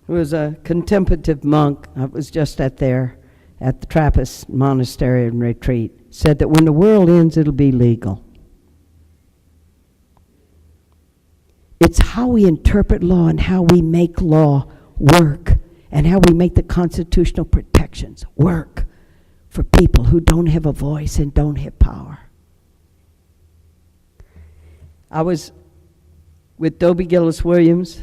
who was a contemplative monk, I was just at the Trappist monastery and retreat, said that when the world ends, it'll be legal. It's how we interpret law and how we make law work and how we make the constitutional protections work for people who don't have a voice and don't have power. I was with Dobie Gillis Williams,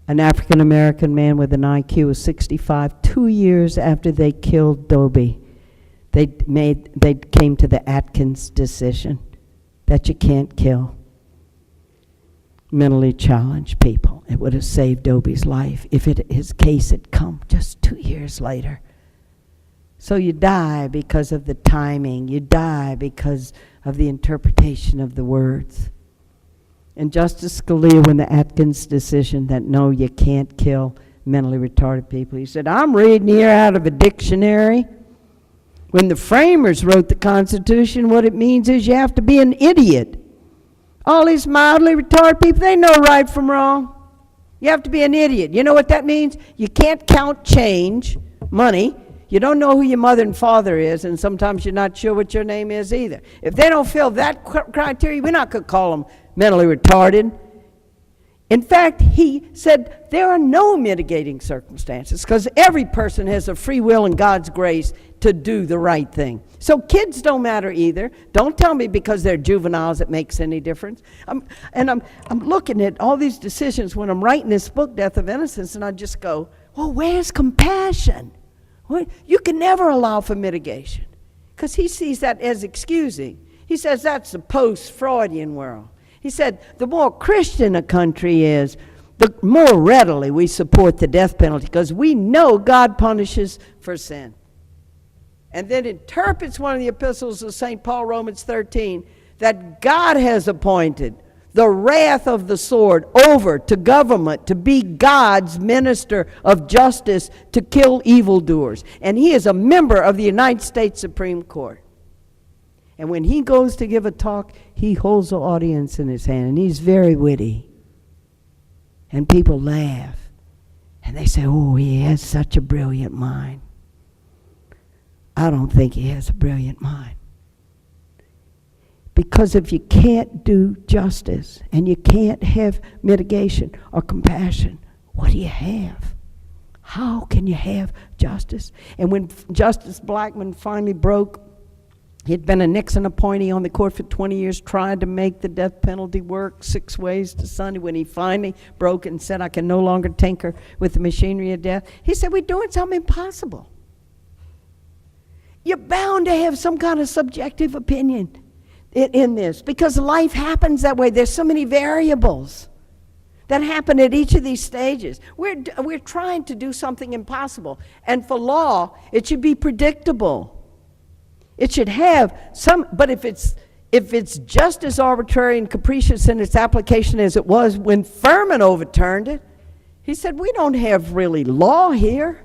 an African-American man with an IQ of 65. 2 years after they killed Dobie, they came to the Atkins decision that you can't kill mentally challenged people. It would have saved Dobie's life if his case had come just 2 years later. So you die because of the timing. You die because of the interpretation of the words. And Justice Scalia, when the Atkins decision that no, you can't kill mentally retarded people, he said, I'm reading here out of a dictionary. When the framers wrote the Constitution, what it means is you have to be an idiot. All these mildly retarded people, they know right from wrong. You have to be an idiot. You know what that means? You can't count change, money. You don't know who your mother and father is, and sometimes you're not sure what your name is either. If they don't fill that criteria, we're not going to call them mentally retarded. In fact, he said there are no mitigating circumstances because every person has a free will and God's grace to do the right thing. So kids don't matter either. Don't tell me because they're juveniles it makes any difference. I'm looking at all these decisions when I'm writing this book, Death of Innocence, and I just go, well, where's compassion? You can never allow for mitigation because he sees that as excusing. He says that's the post-Freudian world. He said the more Christian a country is, the more readily we support the death penalty because we know God punishes for sin. And then interprets one of the epistles of St. Paul, Romans 13, that God has appointed the wrath of the sword over to government to be God's minister of justice to kill evildoers. And he is a member of the United States Supreme Court. And when he goes to give a talk, he holds the audience in his hand, and he's very witty. And people laugh, and they say, oh, he has such a brilliant mind. I don't think he has a brilliant mind. Because if you can't do justice, and you can't have mitigation or compassion, what do you have? How can you have justice? And when Justice Blackmun finally broke, he'd been a Nixon appointee on the court for 20 years, tried to make the death penalty work 6 ways to Sunday. When he finally broke it and said, I can no longer tinker with the machinery of death, he said, we're doing something impossible. You're bound to have some kind of subjective opinion in this because life happens that way. There's so many variables that happen at each of these stages. We're trying to do something impossible. And for law, it should be predictable. It should have some, but if it's just as arbitrary and capricious in its application as it was when Furman overturned it, he said, we don't have really law here.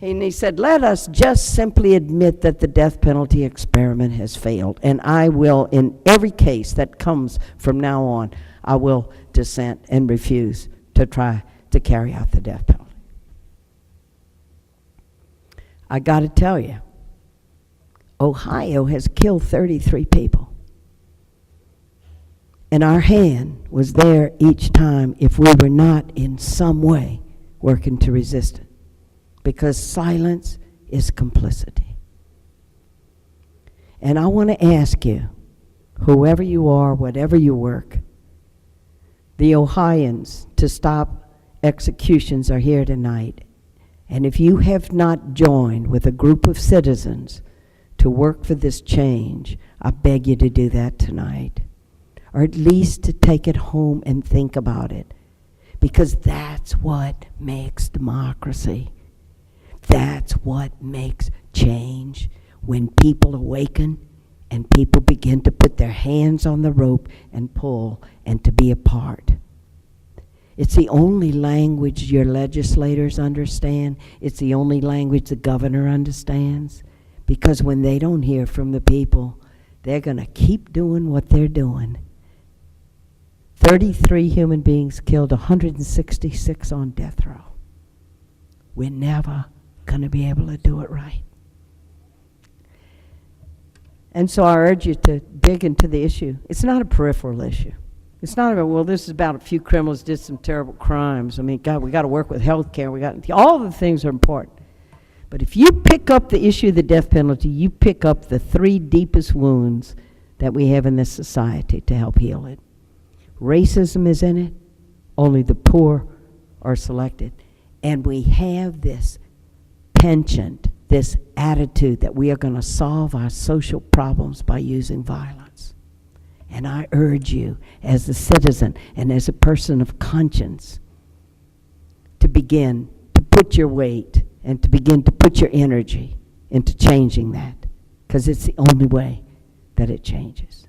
And he said, let us just simply admit that the death penalty experiment has failed. And I will, in every case that comes from now on, I will dissent and refuse to try to carry out the death penalty. I got to tell you, Ohio has killed 33 people. And our hand was there each time if we were not in some way working to resist it. Because silence is complicity. And I want to ask you, whoever you are, whatever you work, The Ohioans to stop executions are here tonight. And if you have not joined with a group of citizens to work for this change, I beg you to do that tonight. Or at least to take it home and think about it. Because that's what makes democracy. That's what makes change. When people awaken and people begin to put their hands on the rope and pull and to be a part. It's the only language your legislators understand. It's the only language the governor understands. Because when they don't hear from the people, they're going to keep doing what they're doing. 33 human beings killed, 166 on death row. We're never going to be able to do it right. And so I urge you to dig into the issue. It's not a peripheral issue. It's not about, well, this is about a few criminals did some terrible crimes. I mean, God, we got to work with health care. All the things are important. But if you pick up the issue of the death penalty, you pick up the 3 deepest wounds that we have in this society to help heal it. Racism is in it. Only the poor are selected. And we have this penchant, this attitude that we are going to solve our social problems by using violence. And I urge you, as a citizen and as a person of conscience, to begin to put your weight and to begin to put your energy into changing that, because it's the only way that it changes.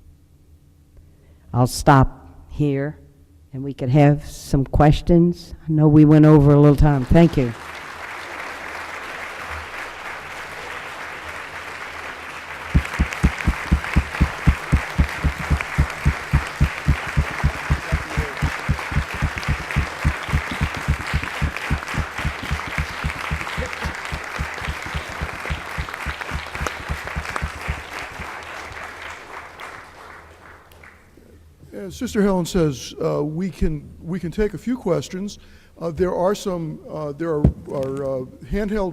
I'll stop here, and we could have some questions. I know we went over a little time. Thank you. As Sister Helen says, we can take a few questions. There are handheld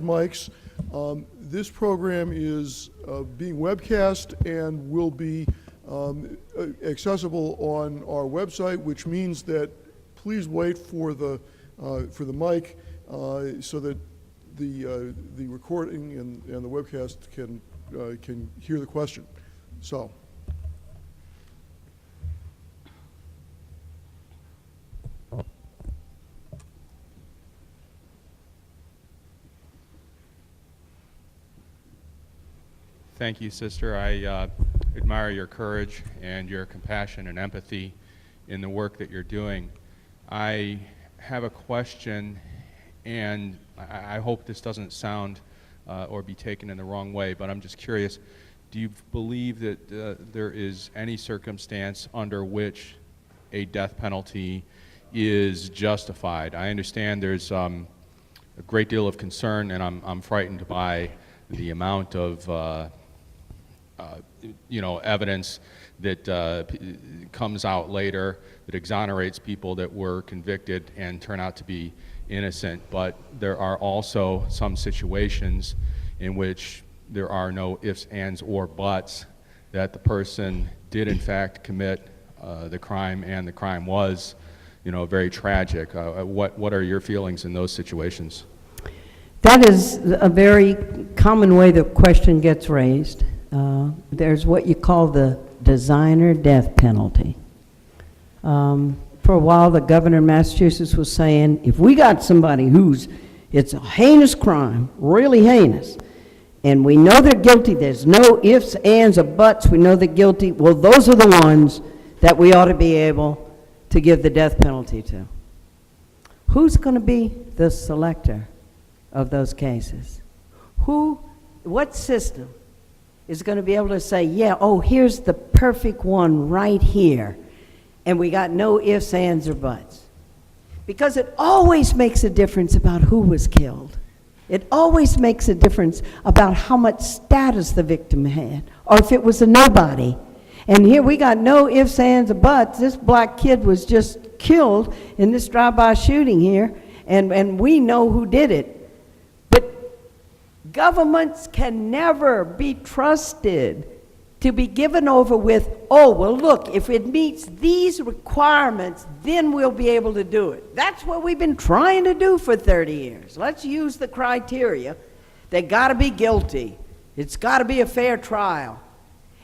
mics. This program is being webcast and will be accessible on our website, which means that please wait for the mic so that the recording and the webcast can hear the question. So. Thank you, Sister. I admire your courage and your compassion and empathy in the work that you're doing. I have a question, and I hope this doesn't sound or be taken in the wrong way, but I'm just curious. Do you believe that there is any circumstance under which a death penalty is justified? I understand there's a great deal of concern, and I'm frightened by the amount of evidence that comes out later that exonerates people that were convicted and turn out to be innocent. But there are also some situations in which there are no ifs, ands, or buts, that the person did in fact commit the crime, and the crime was, very tragic. What are your feelings in those situations? That is a very common way the question gets raised. There's what you call the designer death penalty. For a while, the governor of Massachusetts was saying, if we got somebody it's a heinous crime, really heinous, and we know they're guilty, there's no ifs, ands, or buts, we know they're guilty, well, those are the ones that we ought to be able to give the death penalty to. Who's going to be the selector of those cases? What system is going to be able to say, here's the perfect one right here, and we got no ifs, ands, or buts? Because it always makes a difference about who was killed. It always makes a difference about how much status the victim had, or if it was a nobody. And here we got no ifs, ands, or buts. This black kid was just killed in this drive-by shooting here, and we know who did it. But governments can never be trusted to be given over with, oh, well, look, if it meets these requirements, then we'll be able to do it. That's what we've been trying to do for 30 years. Let's use the criteria. They got to be guilty. It's got to be a fair trial.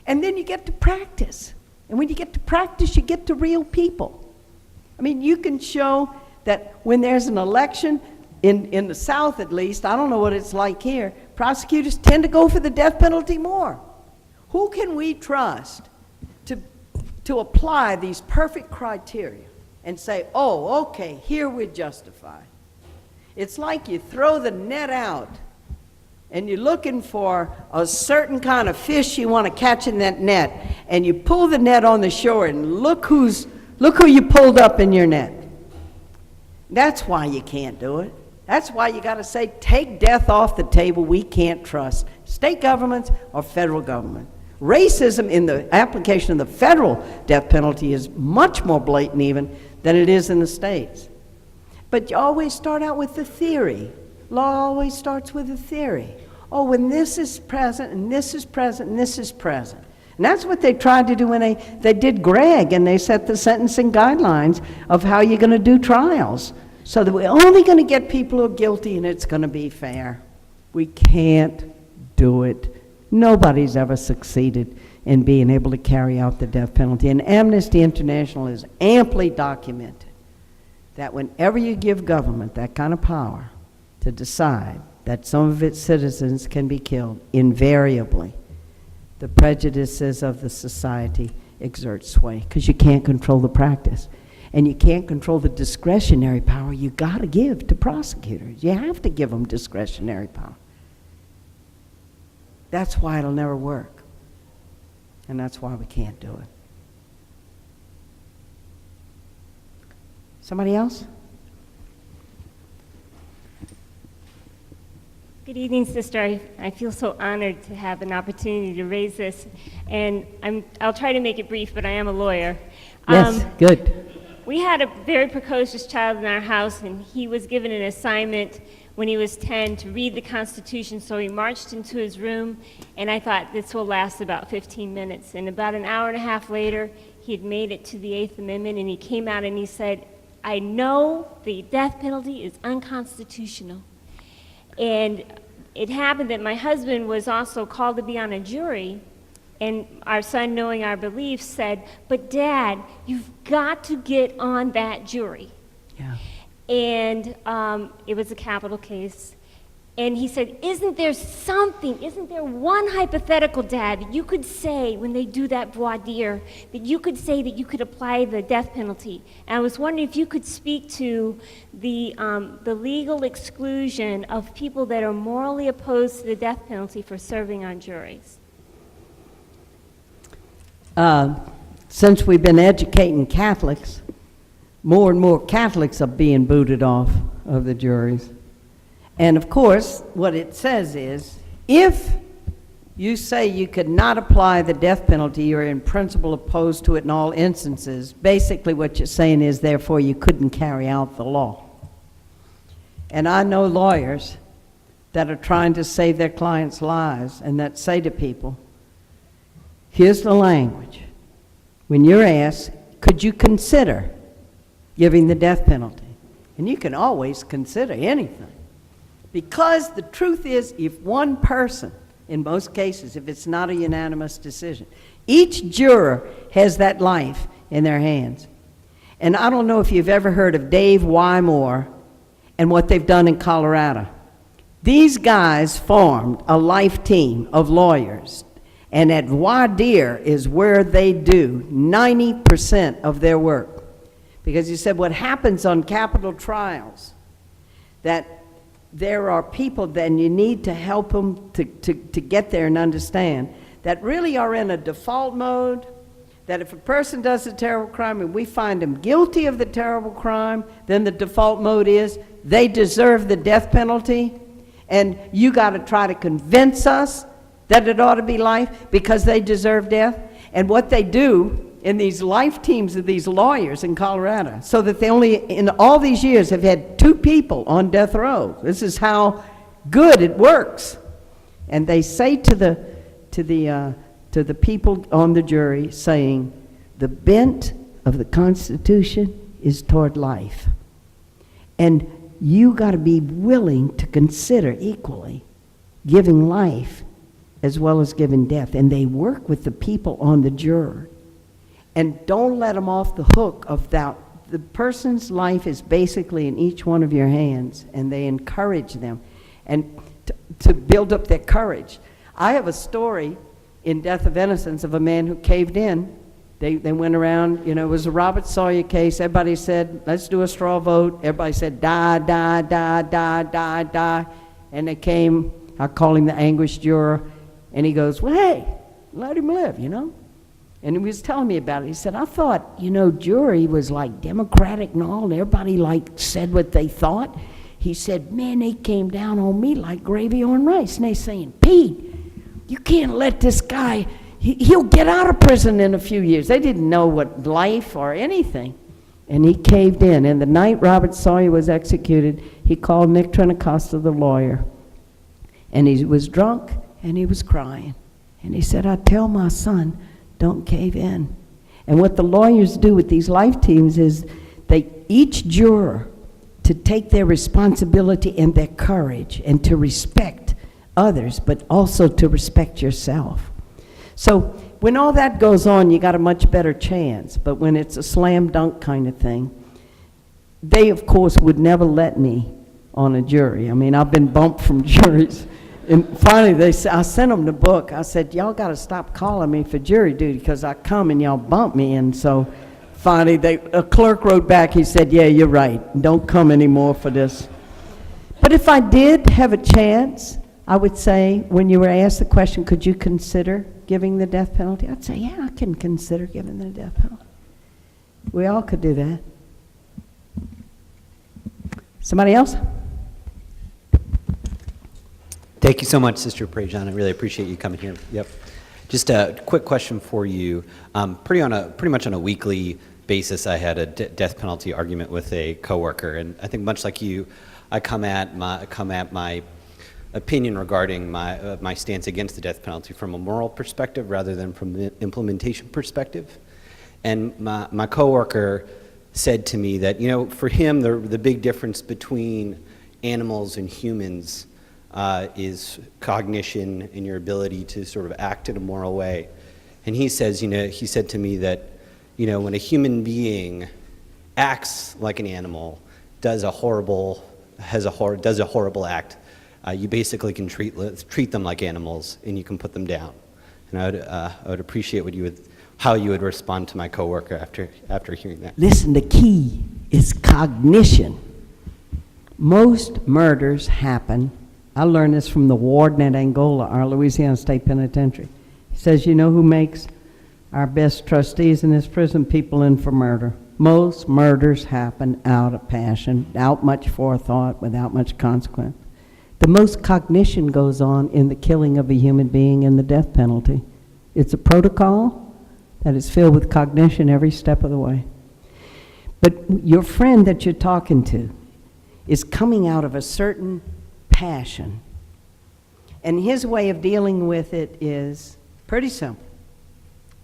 And then you get to practice. And when you get to practice, you get to real people. I mean, you can show that when there's an election, in the South at least, I don't know what it's like here, prosecutors tend to go for the death penalty more. Who can we trust to apply these perfect criteria and say, oh, okay, here we're justified? It's like you throw the net out and you're looking for a certain kind of fish you want to catch in that net, and you pull the net on the shore and look who you pulled up in your net. That's why you can't do it. That's why you got to say, take death off the table. We can't trust state governments or federal government. Racism in the application of the federal death penalty is much more blatant even than it is in the states. But you always start out with the theory. Law always starts with a theory. Oh, when this is present, and this is present, and this is present. And that's what they tried to do when they did Gregg, and they set the sentencing guidelines of how you're going to do trials, so that we're only going to get people who are guilty, and it's going to be fair. We can't do it. Nobody's ever succeeded in being able to carry out the death penalty. And Amnesty International has amply documented that whenever you give government that kind of power to decide that some of its citizens can be killed, invariably, the prejudices of the society exert sway, because you can't control the practice. And you can't control the discretionary power you got to give to prosecutors. You have to give them discretionary power. That's why it'll never work. And that's why we can't do it. Somebody else? Good evening, sister. I feel so honored to have an opportunity to raise this. And I'll try to make it brief, but I am a lawyer. Yes, good. We had a very precocious child in our house, and he was given an assignment when he was 10 to read the Constitution, so he marched into his room, and I thought this will last about 15 minutes. And about an hour and a half later, he had made it to the 8th Amendment, and he came out and he said, I know the death penalty is unconstitutional. And it happened that my husband was also called to be on a jury, and our son, knowing our beliefs, said, but Dad, you've got to get on that jury. Yeah. And it was a capital case. And he said, isn't there one hypothetical, Dad, that you could say when they do that voir dire, that you could say that you could apply the death penalty? And I was wondering if you could speak to the legal exclusion of people that are morally opposed to the death penalty for serving on juries. Since we've been educating Catholics, more and more Catholics are being booted off of the juries. And of course, what it says is, if you say you could not apply the death penalty, you're in principle opposed to it in all instances. Basically what you're saying is, therefore, you couldn't carry out the law. And I know lawyers that are trying to save their clients' lives and that say to people, here's the language. When you're asked, could you consider giving the death penalty? And you can always consider anything. Because the truth is, if one person, in most cases, if it's not a unanimous decision, each juror has that life in their hands. And I don't know if you've ever heard of Dave Wymore and what they've done in Colorado. These guys formed a life team of lawyers, and at voir dire is where they do 90% of their work. Because he said what happens on capital trials, that there are people then you need to help them to get there and understand that really are in a default mode, that if a person does a terrible crime and we find them guilty of the terrible crime, then the default mode is they deserve the death penalty, and you got to try to convince us that it ought to be life because they deserve death. And what they do in these life teams of these lawyers in Colorado, so that they only, in all these years, have had 2 people on death row. This is how good it works. And they say to to the people on the jury saying, the bent of the Constitution is toward life. And you got to be willing to consider equally giving life as well as giving death. And they work with the people on the jury. And don't let them off the hook of that. The person's life is basically in each one of your hands, and they encourage them and to build up their courage. I have a story in Death of Innocence of a man who caved in. They went around, it was a Robert Sawyer case. Everybody said, let's do a straw vote. Everybody said, die, die, die, die, die, die. And they came, I call him the anguished juror, and he goes, well, hey, let him live, And he was telling me about it. He said, I thought, jury was like democratic and all, and everybody said what they thought. He said, man, they came down on me like gravy on rice. And they saying, Pete, you can't let this guy, he'll get out of prison in a few years. They didn't know what life or anything. And he caved in. And the night Robert Sawyer was executed, he called Nick Trinacosta, the lawyer. And he was drunk and he was crying. And he said, I tell my son, don't cave in. And what the lawyers do with these life teams is each juror to take their responsibility and their courage and to respect others, but also to respect yourself. So when all that goes on, you got a much better chance. But when it's a slam dunk kind of thing, they, of course, would never let me on a jury. I mean, I've been bumped from juries. And finally, I sent them the book. I said, y'all got to stop calling me for jury duty because I come and y'all bump me. And so finally, a clerk wrote back. He said, yeah, you're right. Don't come anymore for this. But if I did have a chance, I would say, when you were asked the question, could you consider giving the death penalty? I'd say, yeah, I can consider giving the death penalty. We all could do that. Somebody else? Thank you so much, Sister Prejean. I really appreciate you coming here. Yep. Just a quick question for you. Pretty much on a weekly basis, I had a death penalty argument with a coworker, and I think much like you, I come at my opinion regarding my stance against the death penalty from a moral perspective rather than from the implementation perspective. And my coworker said to me that for him the big difference between animals and humans is cognition and your ability to sort of act in a moral way. And he says, he said to me that, when a human being acts like an animal, does a horrible act, you basically can treat them like animals and you can put them down. And I would appreciate how you would respond to my coworker after hearing that. Listen, the key is cognition. Most murders happen. I learned this from the warden at Angola, our Louisiana State Penitentiary. He says, who makes our best trustees in this prison? People in for murder. Most murders happen out of passion, without much forethought, without much consequence. The most cognition goes on in the killing of a human being in the death penalty. It's a protocol that is filled with cognition every step of the way. But your friend that you're talking to is coming out of a certain passion. And his way of dealing with it is pretty simple.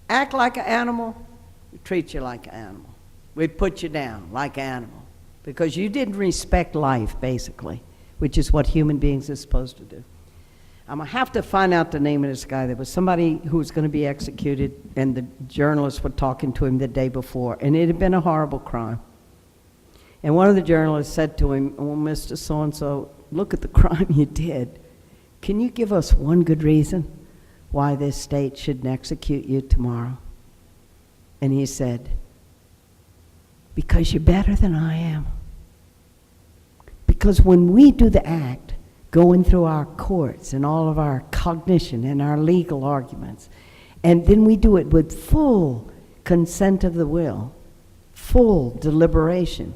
Act like an animal, we treat you like an animal. We put you down like an animal because you didn't respect life, basically, which is what human beings are supposed to do. I'm going to have to find out the name of this guy. There was somebody who was going to be executed, and the journalists were talking to him the day before, and it had been a horrible crime. And one of the journalists said to him, well, Mr. So-and-so, look at the crime you did. Can you give us one good reason why this state shouldn't execute you tomorrow? And he said, because you're better than I am. Because when we do the act, going through our courts and all of our cognition and our legal arguments, and then we do it with full consent of the will, full deliberation,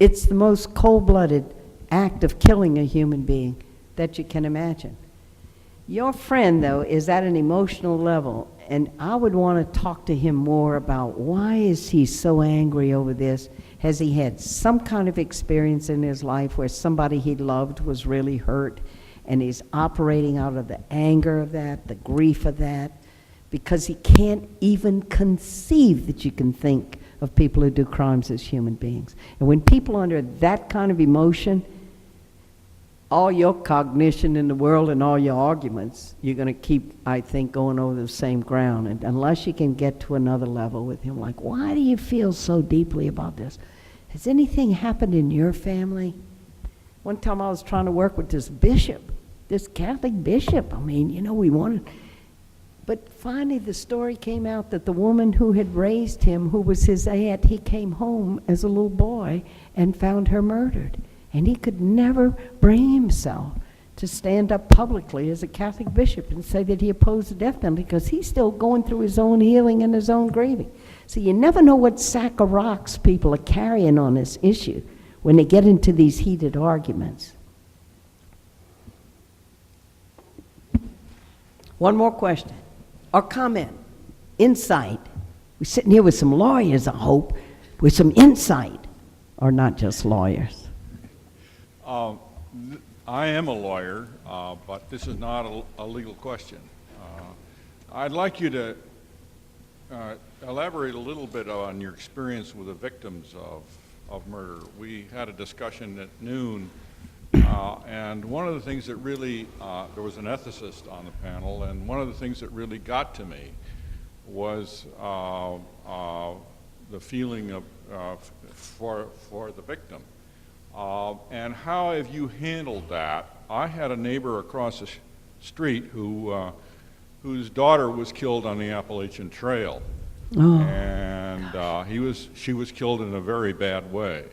it's the most cold-blooded act of killing a human being that you can imagine. Your friend, though, is at an emotional level, and I would want to talk to him more about why is he so angry over this? Has he had some kind of experience in his life where somebody he loved was really hurt, and he's operating out of the anger of that, the grief of that, because he can't even conceive that you can think of people who do crimes as human beings. And when people are under that kind of emotion, all your cognition in the world and all your arguments, you're going to keep, I think, going over the same ground. And unless you can get to another level with him, like, why do you feel so deeply about this? Has anything happened in your family? One time I was trying to work with this bishop, this Catholic bishop. I mean, you know, we wanted... But finally the story came out that the woman who had raised him, who was his aunt, he came home as a little boy and found her murdered. And he could never bring himself to stand up publicly as a Catholic bishop and say that he opposed the death penalty because he's still going through his own healing and his own grieving. So you never know what sack of rocks people are carrying on this issue when they get into these heated arguments. One more question or comment, insight. We're sitting here with some lawyers, I hope, with some insight, or not just lawyers. I am a lawyer, but this is not a legal question. I'd like you to elaborate a little bit on your experience with the victims of murder. We had a discussion at noon, and one of the things that really, there was an ethicist on the panel, and one of the things that really got to me was the feeling of for the victim. And how have you handled that? I had a neighbor across the street whose daughter was killed on the Appalachian Trail. Oh. And she was killed in a very bad way.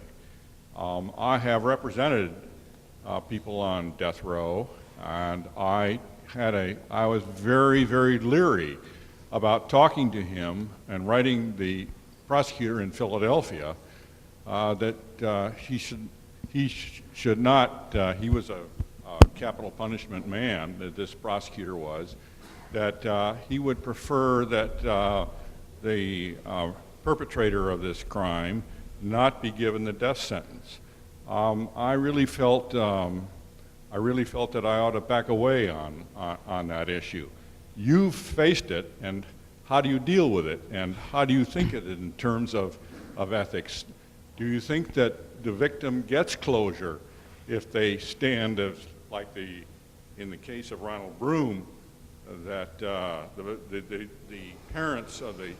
I have represented people on death row, and I was very, very leery about talking to him and writing the prosecutor in Philadelphia that he should not, he was a capital punishment man, that this prosecutor was, that he would prefer that the perpetrator of this crime not be given the death sentence. I really felt that I ought to back away on that issue. You've faced it, and how do you deal with it, and how do you think of it in terms of ethics? Do you think that the victim gets closure if they stand as, like in the case of Ronald Broom, that the parents of the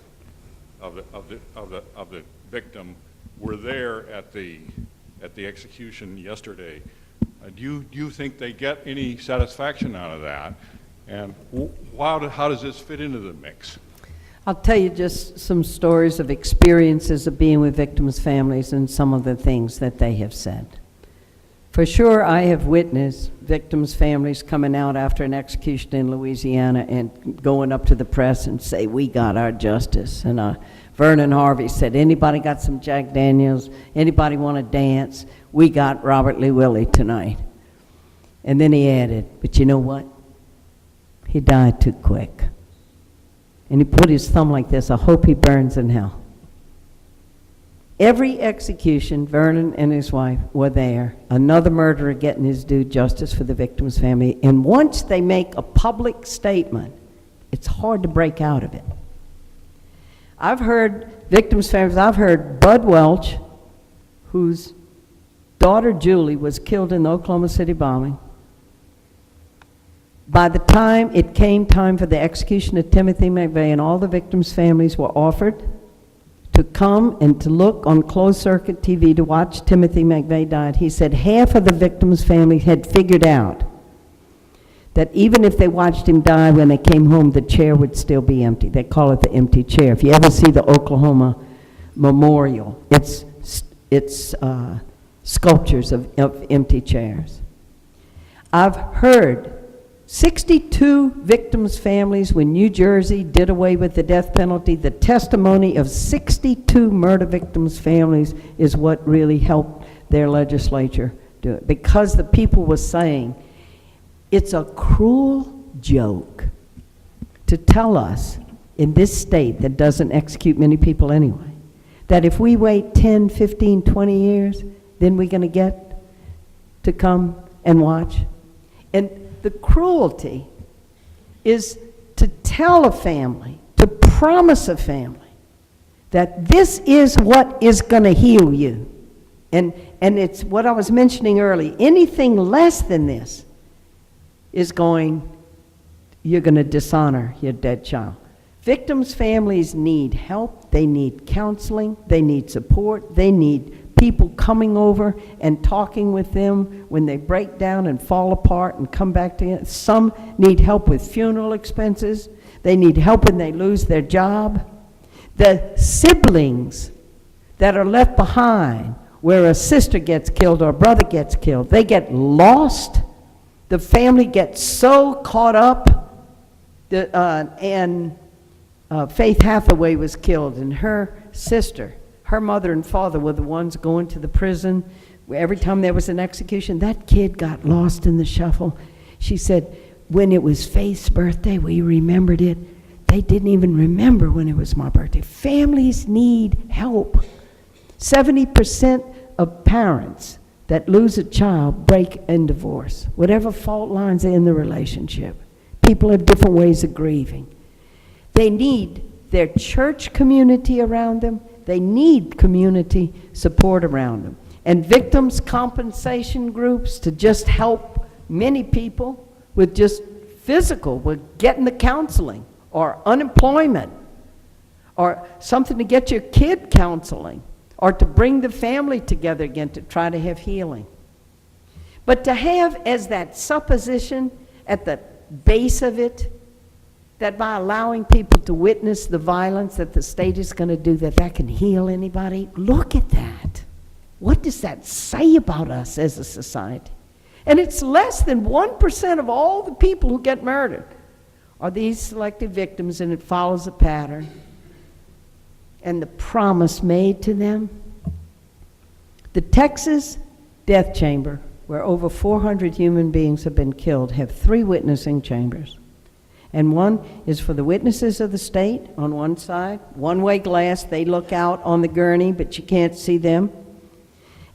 victim were there at the execution yesterday? Do you think they get any satisfaction out of that? And how does this fit into the mix? I'll tell you just some stories of experiences of being with victims' families and some of the things that they have said. For sure, I have witnessed victims' families coming out after an execution in Louisiana and going up to the press and say, we got our justice. And Vernon Harvey said, anybody got some Jack Daniels? Anybody want to dance? We got Robert Lee Willie tonight. And then he added, but you know what? He died too quick. And he put his thumb like this, I hope he burns in hell. Every execution, Vernon and his wife were there. Another murderer getting his due justice for the victim's family. And once they make a public statement, it's hard to break out of it. I've heard victims' families, I've heard Bud Welch, whose daughter Julie was killed in the Oklahoma City bombing. By the time it came time for the execution of Timothy McVeigh, and all the victims' families were offered to come and to look on closed-circuit TV to watch Timothy McVeigh die, he said half of the victims' family had figured out that even if they watched him die, when they came home, the chair would still be empty. They call it the empty chair. If you ever see the Oklahoma Memorial, it's sculptures of empty chairs. I've heard 62 victims' families when New Jersey did away with the death penalty. The testimony of 62 murder victims' families is what really helped their legislature do it. Because the people were saying, it's a cruel joke to tell us in this state that doesn't execute many people anyway, that if we wait 10, 15, 20 years, then we're going to get to come and watch. And the cruelty is to to tell a family, to promise a family that this is what is going to heal you. And it's what I was mentioning earlier. Anything less than this is you're going to dishonor your dead child. Victims' families need help. They need counseling. They need support. They need people coming over and talking with them when they break down and fall apart and come back together. Some need help with funeral expenses. They need help when they lose their job. The siblings that are left behind where a sister gets killed or a brother gets killed, they get lost. The family gets so caught up. Faith Hathaway was killed, and her sister, her mother and father were the ones going to the prison. Every time there was an execution, that kid got lost in the shuffle. She said, when it was Faith's birthday, we remembered it. They didn't even remember when it was my birthday. Families need help. 70% of parents that lose a child break and divorce, whatever fault lines are in the relationship. People have different ways of grieving. They need their church community around them. They need community support around them. And victims' compensation groups to just help many people with just physical, with getting the counseling, or unemployment, or something to get your kid counseling, or to bring the family together again to try to have healing. But to have as that supposition at the base of it, that by allowing people to witness the violence that the state is going to do, that can heal anybody. Look at that. What does that say about us as a society? And it's less than 1% of all the people who get murdered are these selected victims, and it follows a pattern. And the promise made to them. The Texas death chamber, where over 400 human beings have been killed, have 3 witnessing chambers. And one is for the witnesses of the state on one side, one-way glass, they look out on the gurney, but you can't see them.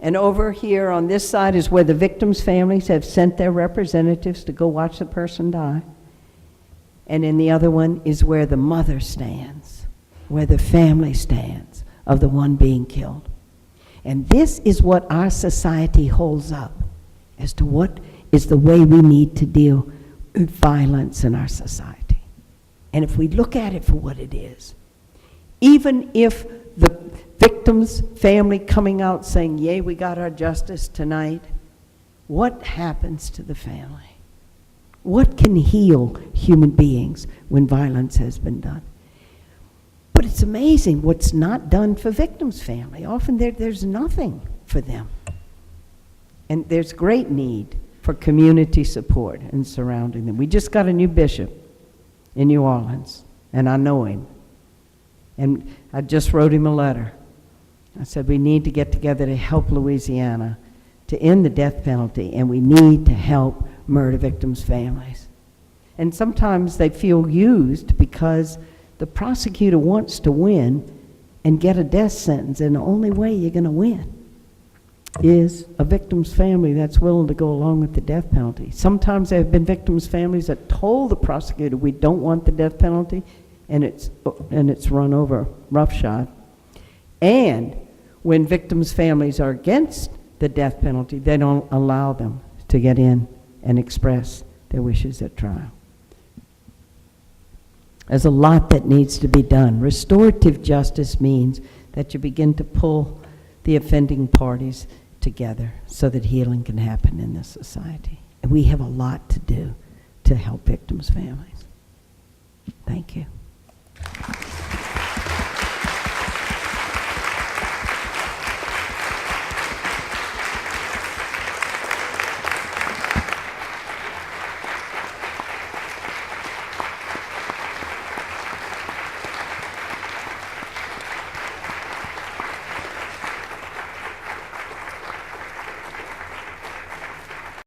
And over here on this side is where the victims' families have sent their representatives to go watch the person die. And in the other one is where the mother stands, where the family stands of the one being killed. And this is what our society holds up as to what is the way we need to deal violence in our society. And if we look at it for what it is, even if the victim's family coming out saying, yay, we got our justice tonight, what happens to the family? What can heal human beings when violence has been done? But it's amazing what's not done for victims' family. Often there's nothing for them. And there's great need for community support and surrounding them. We just got a new bishop in New Orleans, and I know him. And I just wrote him a letter. I said, we need to get together to help Louisiana to end the death penalty, and we need to help murder victims' families. And sometimes they feel used because the prosecutor wants to win and get a death sentence, and the only way you're going to win is a victim's family that's willing to go along with the death penalty. Sometimes there have been victims' families that told the prosecutor, we don't want the death penalty, and it's run over roughshod. And when victims' families are against the death penalty, they don't allow them to get in and express their wishes at trial. There's a lot that needs to be done. Restorative justice means that you begin to pull the offending parties together so that healing can happen in this society. And we have a lot to do to help victims' families. Thank you.